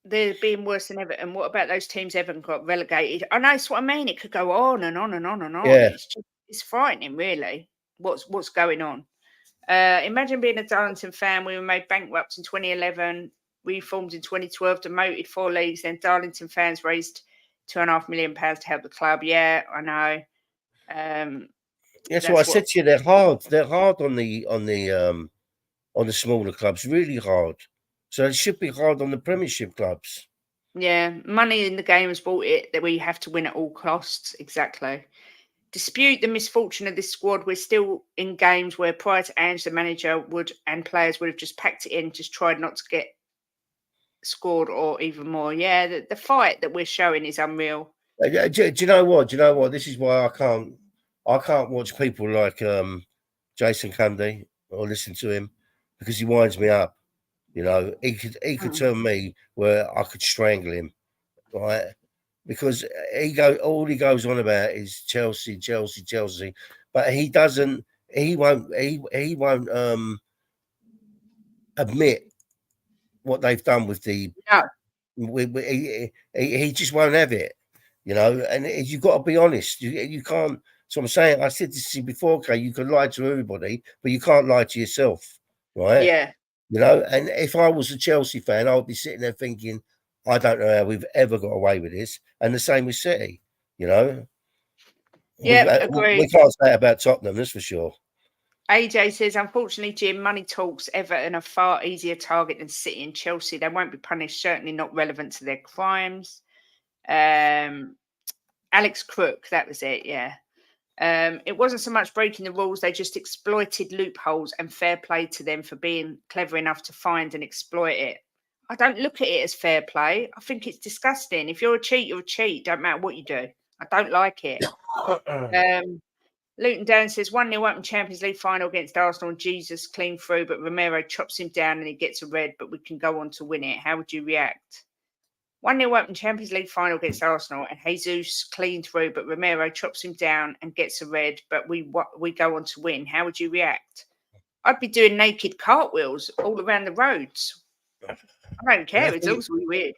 S1: they're being worse than Everton. What about those teams Everton got relegated? I know, that's what I mean. It could go on and on and on and on.
S2: Yeah.
S1: It's frightening, really. What's going on? Imagine being a Darlington fan. We were made bankrupt in 2011, reformed in 2012, demoted 4 leagues. Then Darlington fans raised £2.5 million to help the club. Yeah, I know.
S2: That's what I said to you. They're hard. They're hard on the smaller clubs. Really hard. So it should be hard on the Premiership clubs.
S1: Yeah, money in the game has brought it that we have to win at all costs. Exactly. Dispute the misfortune of this squad. We're still in games where prior to Ange, the manager and players would have just packed it in, just tried not to get scored or even more. Yeah, the fight that we're showing is unreal.
S2: Do you know what? This is why I can't watch people like Jason Cundy or listen to him, because he winds me up. He could turn me where I could strangle him, right? Because all he goes on about is Chelsea, but he won't admit what they've done with the. He just won't have it, and you've got to be honest. You can't. So I'm saying, I said this to you before, okay, you can lie to everybody, but you can't lie to yourself, right?
S1: Yeah.
S2: And if I was a Chelsea fan, I would be sitting there thinking, I don't know how we've ever got away with this. And the same with City,
S1: Yeah,
S2: we can't say about Tottenham, that's for sure.
S1: AJ says, unfortunately, Jim, money talks. Everton a far easier target than City and Chelsea. They won't be punished, certainly not relevant to their crimes. Alex Crook, that was it, yeah. It wasn't so much breaking the rules, they just exploited loopholes, and fair play to them for being clever enough to find and exploit it. I don't look at it as fair play. I think it's disgusting. If you're a cheat, you're a cheat. Don't matter what you do. I don't like it. Luton Down says 1-0 up in Champions League final against Arsenal, and Jesus clean through, but Romero chops him down and he gets a red, but we can go on to win it. How would you react? 1-0 up in Champions League final against Arsenal, and Jesus clean through, but Romero chops him down and gets a red, but we go on to win. How would you react? I'd be doing naked cartwheels all around the roads. I don't care. It's also weird.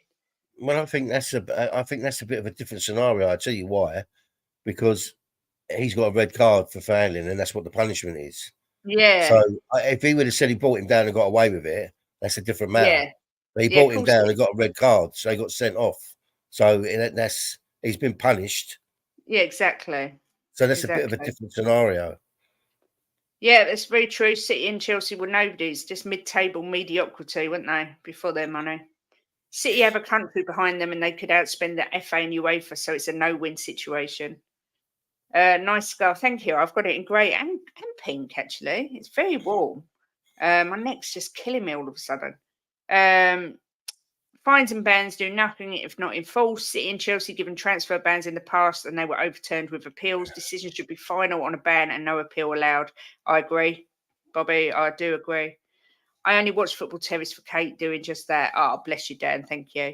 S2: Well, I think that's a bit of a different scenario. I'll tell you why. Because he's got a red card for fouling, and that's what the punishment is.
S1: Yeah.
S2: So if he would have said he brought him down and got away with it, that's a different matter.
S1: Yeah.
S2: But he brought him down and got a red card, so he got sent off. So he's been punished.
S1: Yeah, exactly.
S2: So that's a bit of a different scenario.
S1: Yeah, that's very true. City and Chelsea were nobodies, just mid-table mediocrity, weren't they, before their money? City have a country behind them, and they could outspend the FA and UEFA, so it's a no-win situation. Nice scarf, thank you. I've got it in grey and pink, actually. It's very warm. My neck's just killing me all of a sudden. Fines and bans do nothing if not enforced. City and Chelsea given transfer bans in the past, and they were overturned with appeals. Decisions should be final on a ban and no appeal allowed. I agree, Bobby. I do agree. I only watch Football Terrace for Kate doing just that. Oh, bless you, Dan. Thank you.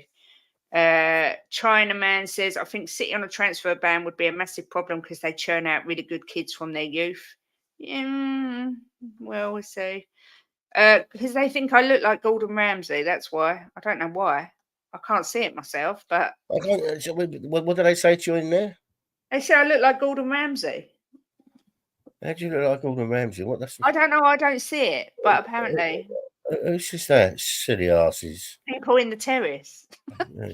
S1: China Man says, I think City on a transfer ban would be a massive problem because they churn out really good kids from their youth. Yeah, well, we'll see. Because they think I look like Gordon Ramsay. That's why. I don't know why. I can't see it myself, but
S2: I don't. What did they say to you in there?
S1: They say I look like Gordon Ramsay.
S2: How do you look like Gordon Ramsay? What?
S1: I don't know. I don't see it, but apparently,
S2: who's just that silly asses?
S1: people in the terrace.
S2: Yeah.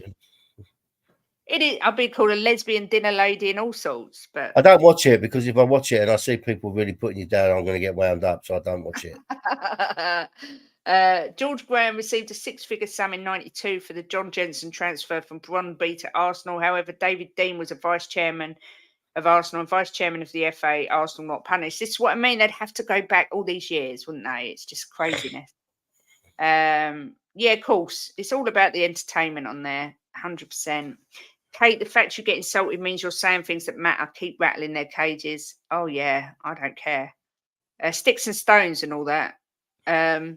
S1: It is. I've been called a lesbian dinner lady and all sorts, but
S2: I don't watch it because if I watch it and I see people really putting you down, I'm going to get wound up. So I don't watch it.
S1: George Graham received a six-figure sum in '92 for the John Jensen transfer from Brøndby to Arsenal. However, David Dean was a vice chairman of Arsenal and vice chairman of the FA. Arsenal not punished. This is what I mean. They'd have to go back all these years, wouldn't they? It's just craziness. Yeah, of course. It's all about the entertainment on there. 100%. Kate, the fact you get insulted means you're saying things that matter. Keep rattling their cages. Oh, yeah, I don't care. Sticks and stones and all that. Oh,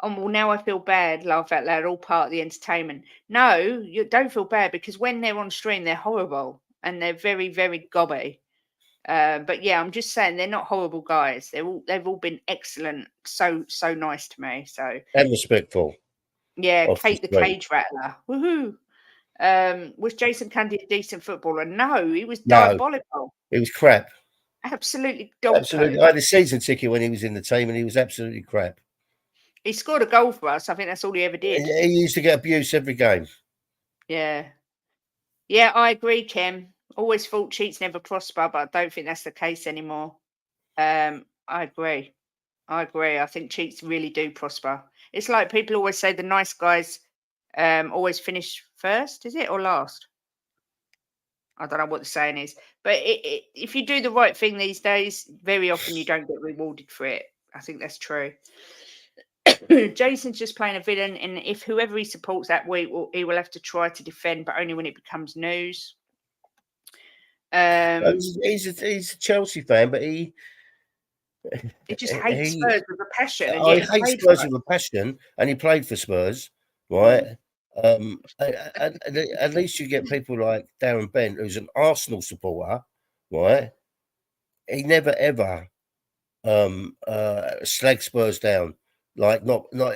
S1: well, now I feel bad. Laugh out loud. All part of the entertainment. No, you don't feel bad because when they're on stream, they're horrible and they're very, very gobby. But yeah, I'm just saying they're not horrible guys. They've all been excellent. So nice to me. So
S2: and respectful.
S1: Yeah, Kate the Cage Rattler. Woohoo! Was Jason Cundy a decent footballer? No, he was diabolical.
S2: He was crap.
S1: Absolutely dog
S2: Absolutely.
S1: poo.
S2: I had a season ticket when he was in the team and he was absolutely crap.
S1: He scored a goal for us. I think that's all he ever did.
S2: He used to get abuse every game.
S1: Yeah. Yeah, I agree, Kim. Always thought cheats never prosper, but I don't think that's the case anymore. I agree. I think cheats really do prosper. It's like people always say the nice guys always finish first, is it, or last? I don't know what the saying is, but if you do the right thing these days, very often you don't get rewarded for it. I think that's true. Jason's just playing a villain, and if whoever he supports that week, he will have to try to defend, but only when it becomes news.
S2: He's a Chelsea fan, but he
S1: just hates Spurs with a passion. And
S2: he hates Spurs with a passion, and he played for Spurs, right? At least you get people like Darren Bent, who's an Arsenal supporter, right? He never ever slag Spurs down. Like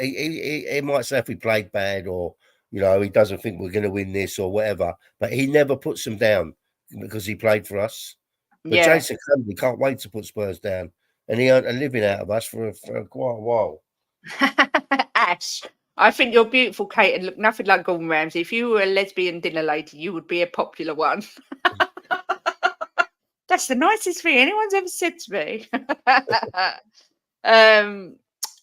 S2: he might say if we played bad or he doesn't think we're going to win this or whatever, but he never puts them down because he played for us. But Jason Cundy can't wait to put Spurs down, and he earned a living out of us for quite a while.
S1: Ash, I think you're beautiful, Kate, and look nothing like Gordon Ramsay. If you were a lesbian dinner lady, you would be a popular one. That's the nicest thing anyone's ever said to me.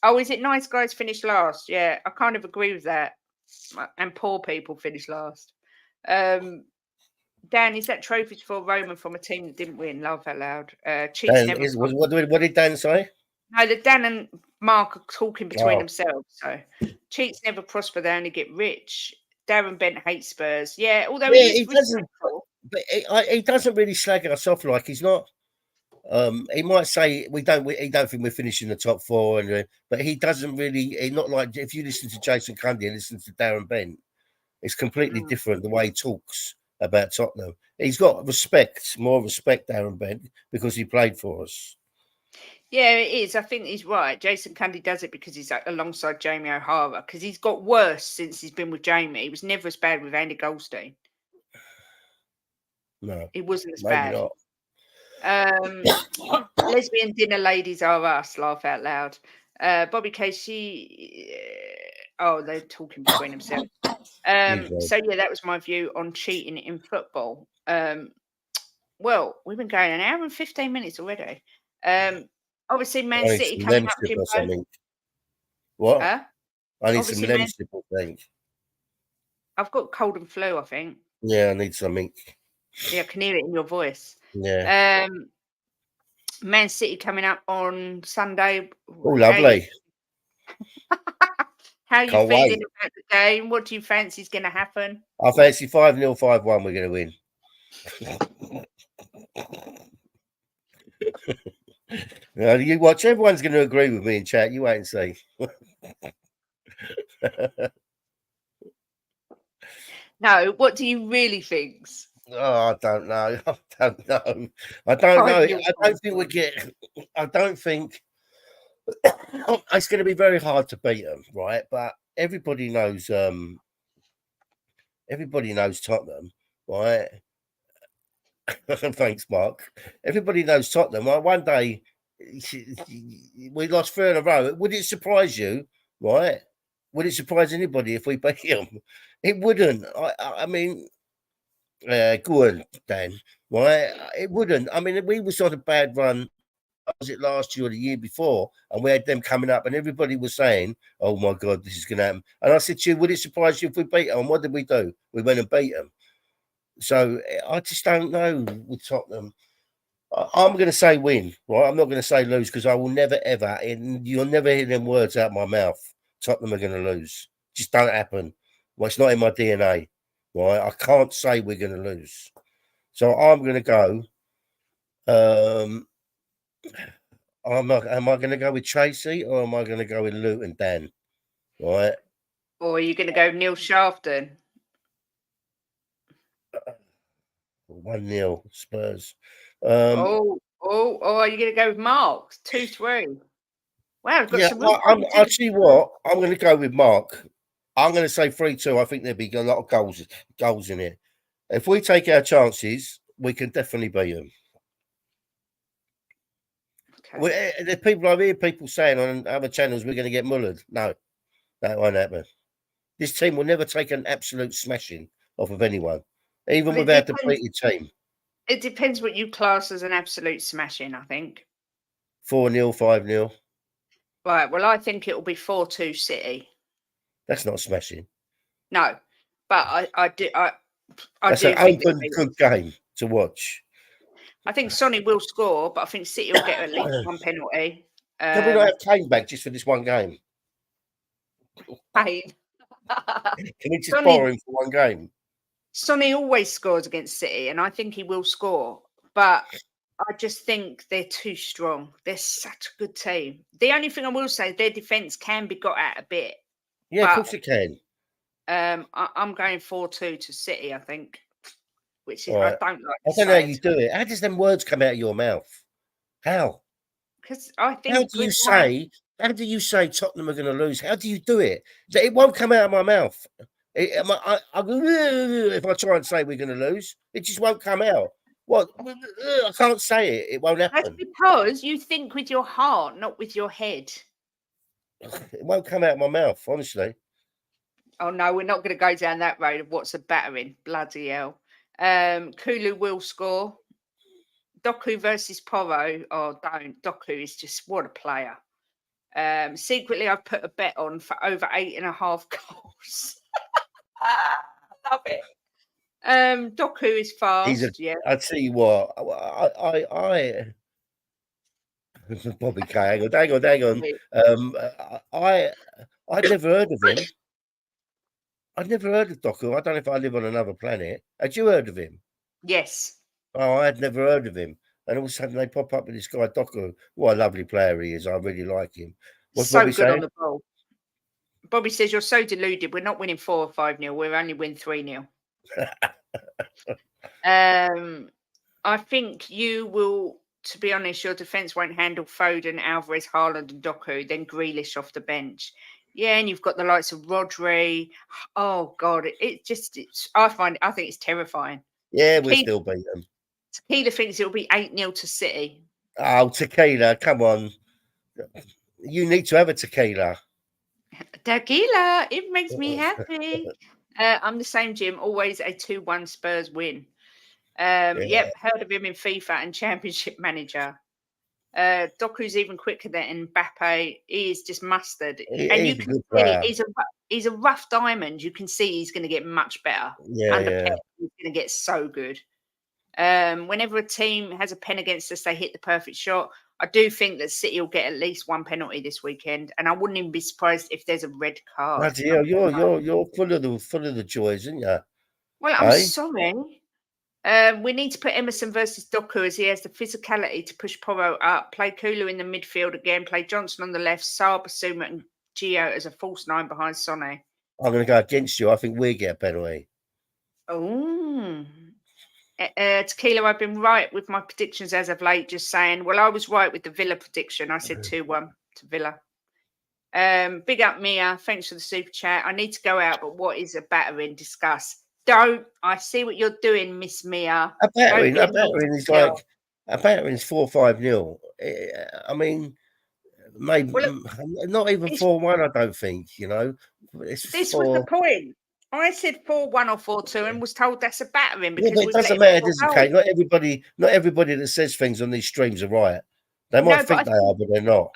S1: Oh, is it nice guys finish last? Yeah, I kind of agree with that. And poor people finish last. Dan, is that trophies for Roman from a team that didn't win? Laugh out loud.
S2: What did Dan say?
S1: No, that Dan and Mark are talking between themselves. So cheats never prosper; they only get rich. Darren Bent hates Spurs. Yeah, although he doesn't.
S2: But he doesn't really slag us off like he's not. He might say he don't think we're finishing the top four, but he doesn't really. Not like if you listen to Jason Cundy and listen to Darren Bent, it's completely different the way he talks about Tottenham. He's got more respect, Darren Bent, because he played for us.
S1: Yeah, it is. I think he's right. Jason Cundy does it because he's alongside Jamie O'Hara, because he's got worse since he's been with Jamie. He was never as bad with Andy Goldstein.
S2: No,
S1: it wasn't as bad. Lesbian dinner ladies are us. Laugh out loud. Bobby Casey. They're talking between themselves. So yeah, that was my view on cheating in football. Well, we've been going an hour and 15 minutes already. Obviously, Man City coming up. Jimbo.
S2: What? I need some lemsip, I think.
S1: I've got cold and flu, I think.
S2: Yeah, I need something.
S1: Yeah, I can hear it in your voice.
S2: Yeah.
S1: Man City coming up on Sunday.
S2: Oh, lovely.
S1: How are you feeling about the game? What do you fancy is going to happen?
S2: I fancy 5-0, 5-1 we're going to win. You watch. Everyone's going to agree with me in chat. You wait and see.
S1: No, what do you really think?
S2: Oh, I don't know. I don't think we get. I don't think it's going to be very hard to beat them, right? But everybody knows everybody knows Tottenham, right? Thanks, Mark. Everybody knows Tottenham. Right? One day we lost 3 in a row. Would it surprise you, right? Would it surprise anybody if we beat them? It wouldn't. I mean, go on, Dan. Right? It wouldn't. I mean, we was on a bad run. Was it last year or the year before? And we had them coming up, and everybody was saying, "Oh my God, this is going to happen." And I said to you, "Would it surprise you if we beat them?" And what did we do? We went and beat them. So I just don't know with Tottenham. I'm going to say win, right? I'm not going to say lose because I will never, ever, and you'll never hear them words out of my mouth. Tottenham are going to lose. Just don't happen. Well, it's not in my DNA, right? I can't say we're going to lose. So I'm going to go. Am I going to go with Tracy or am I going to go with Luton Dan? Right?
S1: Or are you going to go Neil Shafton?
S2: 1-0 Spurs.
S1: Are you going to go with Mark? 2-3. Wow, I've got some.
S2: I'll tell you what. I'm going to go with Mark. I'm going to say 3-2. I think there'll be a lot of goals in it. If we take our chances, we can definitely beat them. Okay. The people I hear people saying on other channels we're going to get mullered. No, that won't happen. This team will never take an absolute smashing off of anyone, even with our depleted team.
S1: It depends what you class as an absolute smashing, I think.
S2: 4-0, 5-0.
S1: Right. Well, I think it will be 4-2 City.
S2: That's not smashing.
S1: No, but I do.
S2: That's an open, good game to watch.
S1: I think Sonny will score, but I think City will get at least one penalty.
S2: Can we not have Kane back just for this one game?
S1: Kane.
S2: Can we just borrow him for one game?
S1: Sonny always scores against City, and I think he will score. But I just think they're too strong. They're such a good team. The only thing I will say, their defence can be got at a bit.
S2: Yeah, of course it can.
S1: I'm going 4-2 to City, I think. Which is,
S2: right.
S1: I don't like.
S2: I don't know how you do it. How does them words come out of your mouth? How?
S1: Because I think.
S2: How do you say Tottenham are going to lose? How do you do it? It won't come out of my mouth. If I try and say we're going to lose, it just won't come out. What? I can't say it. It won't happen.
S1: That's because you think with your heart, not with your head.
S2: It won't come out of my mouth, honestly.
S1: Oh no, we're not going to go down that road of what's a battering. Bloody hell. Kulu will score. Doku versus Porro. Oh, don't. Doku is just what a player. Secretly, I've put a bet on for over 8.5 goals. Love it. Doku is fast.
S2: I tell you what, Bobby K. Hang on. I'd never heard of him. I'd never heard of Doku. I don't know if I live on another planet. Had you heard of him?
S1: Yes.
S2: Oh, I had never heard of him. And all of a sudden they pop up with this guy, Doku. What a lovely player he is. I really like him. What's
S1: so
S2: Bobby
S1: good
S2: saying?
S1: On the ball. Bobby says, you're so deluded. We're not winning 4 or 5-0. We're only win 3-0. I think you will, to be honest, your defence won't handle Foden, Alvarez, Haaland and Doku, then Grealish off the bench. Yeah, and you've got the likes of Rodri. Oh, God. I think it's terrifying.
S2: Yeah, we'll still beat them.
S1: Tequila thinks it'll be 8-0 to City.
S2: Oh, Tequila, come on. You need to have a tequila.
S1: Tequila, it makes me happy. I'm the same, Jim. Always a 2-1 Spurs win. Yep, heard of him in FIFA and Championship Manager. Doku's even quicker than Mbappe. He is just mustard. And you can see he's a rough diamond. You can see he's going to get much better. Under Pep, he's going to get so good. Whenever a team has a pen against us, they hit the perfect shot. I do think that City will get at least one penalty this weekend, and I wouldn't even be surprised if there's a red card.
S2: Bloody hell, you're full of the joys, aren't you?
S1: Well, I'm sorry. We need to put Emerson versus Doku as he has the physicality to push Porro up, play Kulu in the midfield again, play Johnson on the left, Saar, Basuma and Gio as a false 9 behind Sonny.
S2: I'm going to go against you. I think we get a penalty.
S1: Oh. Tequila, I've been right with my predictions as of late, just saying. Well, I was right with the Villa prediction. I said 2-1 to Villa. Big up, Mia. Thanks for the super chat. I need to go out, but what is a battering? Discuss. Don't. I see what you're doing, Miss Mia.
S2: A battering is like a battering is 4-5-0. I mean, maybe not even 4-1. I don't think. You know,
S1: this was the point. I said 4-1 or 4-2, and was told that's a battering because
S2: it doesn't matter, does it, Kate? Not everybody that says things on these streams are right. They might think they are, but they're not.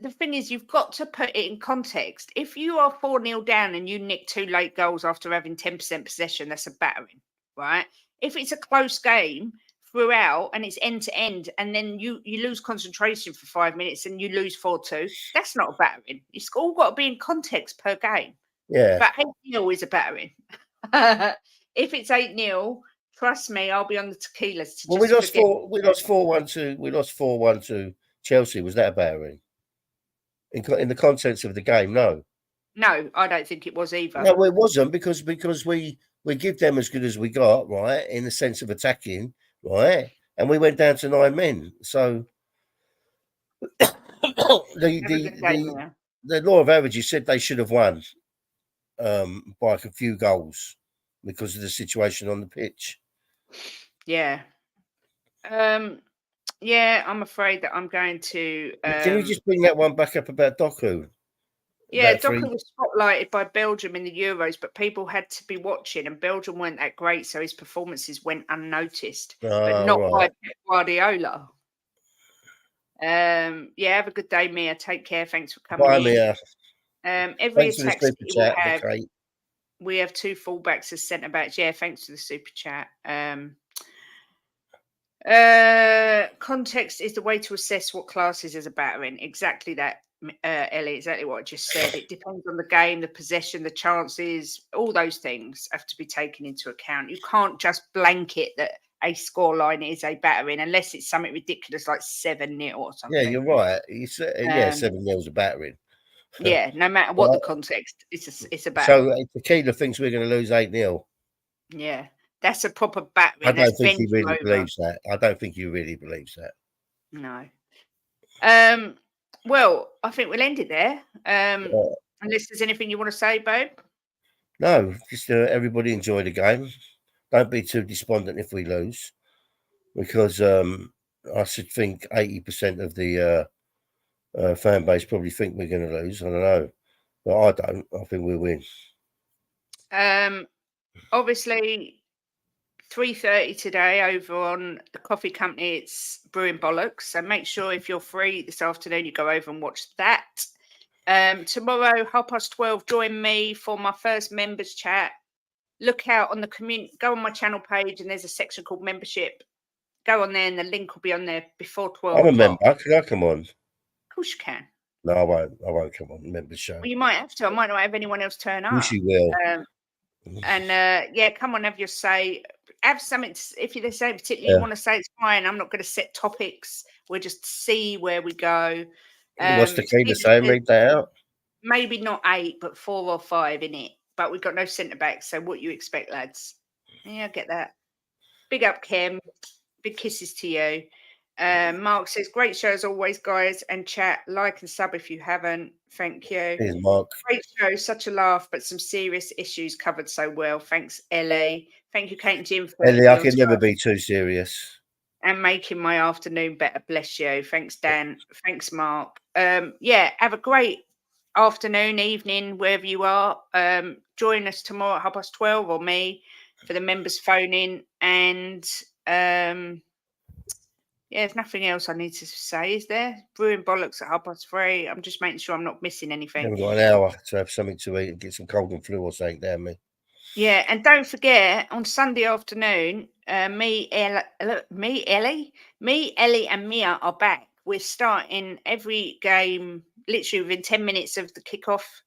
S1: The thing is, you've got to put it in context. If you are 4-0 down and you nick 2 late goals after having 10% possession, that's a battering, right? If it's a close game throughout and it's end to end, and then you lose concentration for 5 minutes and you lose 4-2, that's not a battering. It's all got to be in context per game.
S2: Yeah.
S1: But 8-0 is a battering. If it's 8-0, trust me, I'll be on the tequilas.
S2: We lost 4-1 to Chelsea. Was that a battering? In the contents of the game, no.
S1: No, I don't think it was either.
S2: No, it wasn't because we give them as good as we got, right, in the sense of attacking, right, and we went down to 9 men. So the law of averages said they should have won by a few goals because of the situation on the pitch.
S1: Yeah. Yeah, I'm afraid that I'm going to.
S2: Can you just bring that one back up about Doku?
S1: Yeah, Doku was spotlighted by Belgium in the Euros, but people had to be watching, and Belgium weren't that great, so his performances went unnoticed, but not by Pep Guardiola. Yeah, have a good day, Mia. Take care. Thanks for coming in.
S2: Mia.
S1: Every attack that you will have, we have 2 fullbacks as centre backs. Yeah, thanks for the super chat. Context is the way to assess what classes as a battering. Exactly that, Ellie. Exactly what I just said. It depends on the game, the possession, the chances. All those things have to be taken into account. You can't just blanket that a scoreline is a battering unless it's something ridiculous like 7-0 or something.
S2: Yeah, you're right. 7-0 is a battering.
S1: Yeah, no matter what the context, it's a battering.
S2: So Tequila thinks we're going to lose 8-0.
S1: Yeah. That's a proper battering.
S2: I don't think he really believes that. I don't think he really believes that.
S1: No. Well, I think we'll end it there. Unless there's anything you want to say, babe.
S2: No, just everybody enjoy the game. Don't be too despondent if we lose, because I should think 80% of the fan base probably think we're going to lose. I don't know, but I don't. I think we'll win.
S1: Obviously. 3:30 today over on the coffee company. It's Brewing Bollocks. So make sure if you're free this afternoon, you go over and watch that. Tomorrow, 12:30, join me for my first members chat. Look out on the community. Go on my channel page and there's a section called membership. Go on there and the link will be on there before 12.
S2: I'm a member. Can I come on?
S1: Of course you can.
S2: No, I won't. I won't come on members show.
S1: Well, you might have to. I might not have anyone else turn up.
S2: Yes, you will.
S1: Yeah, come on, have your say. Have something. If there's something particularly you want to say, it's fine. I'm not going to set topics. We'll just see where we go.
S2: What's the key to say? Read that out.
S1: Maybe not 8, but 4 or 5 in it. But we've got no centre backs. So what you expect, lads? Yeah, I get that. Big up, Kim. Big kisses to you. Mark says, great show as always, guys. And chat, like and sub if you haven't. Thank you.
S2: Here's Mark.
S1: Great show, such a laugh, but some serious issues covered so well. Thanks, Ellie. Thank you, Kate and Jim.
S2: Ellie, I can never be too serious.
S1: And making my afternoon better. Bless you. Thanks, Dan. Thanks, Mark. Yeah, have a great afternoon, evening, wherever you are. Join us tomorrow at 12:30 or me for the members phone in. And yeah, there's nothing else I need to say, is there? Brewing Bollocks at 3:30. I'm just making sure I'm not missing anything.
S2: We've got an hour to have something to eat and get some cold and flu or something down me.
S1: Yeah, and don't forget, on Sunday afternoon, me, Ellie, and Mia are back. We're starting every game literally within 10 minutes of the kickoff.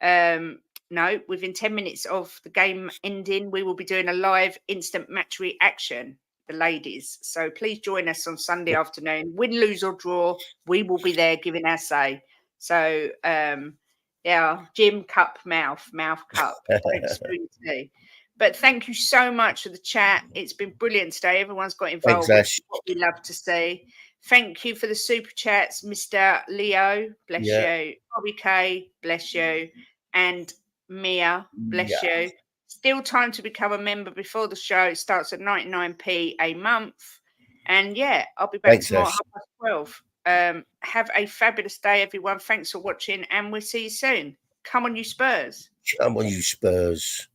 S1: No, within 10 minutes of the game ending, we will be doing a live instant match reaction. The ladies. So please join us on Sunday afternoon. Win, lose or draw, we will be there giving our say. So yeah, Jim cup, mouth cup. But thank you so much for the chat. It's been brilliant today. Everyone's got involved. Thanks, what we love to see. Thank you for the super chats, Mr. Leo. Bless you. Bobby K. Bless you. And Mia. Bless you. Still time to become a member before the show. It starts at 99p a month. And yeah, I'll be back tomorrow at 12:30. Have a fabulous day, everyone. Thanks for watching, and we'll see you soon. Come on, you Spurs.
S2: Come on, you Spurs.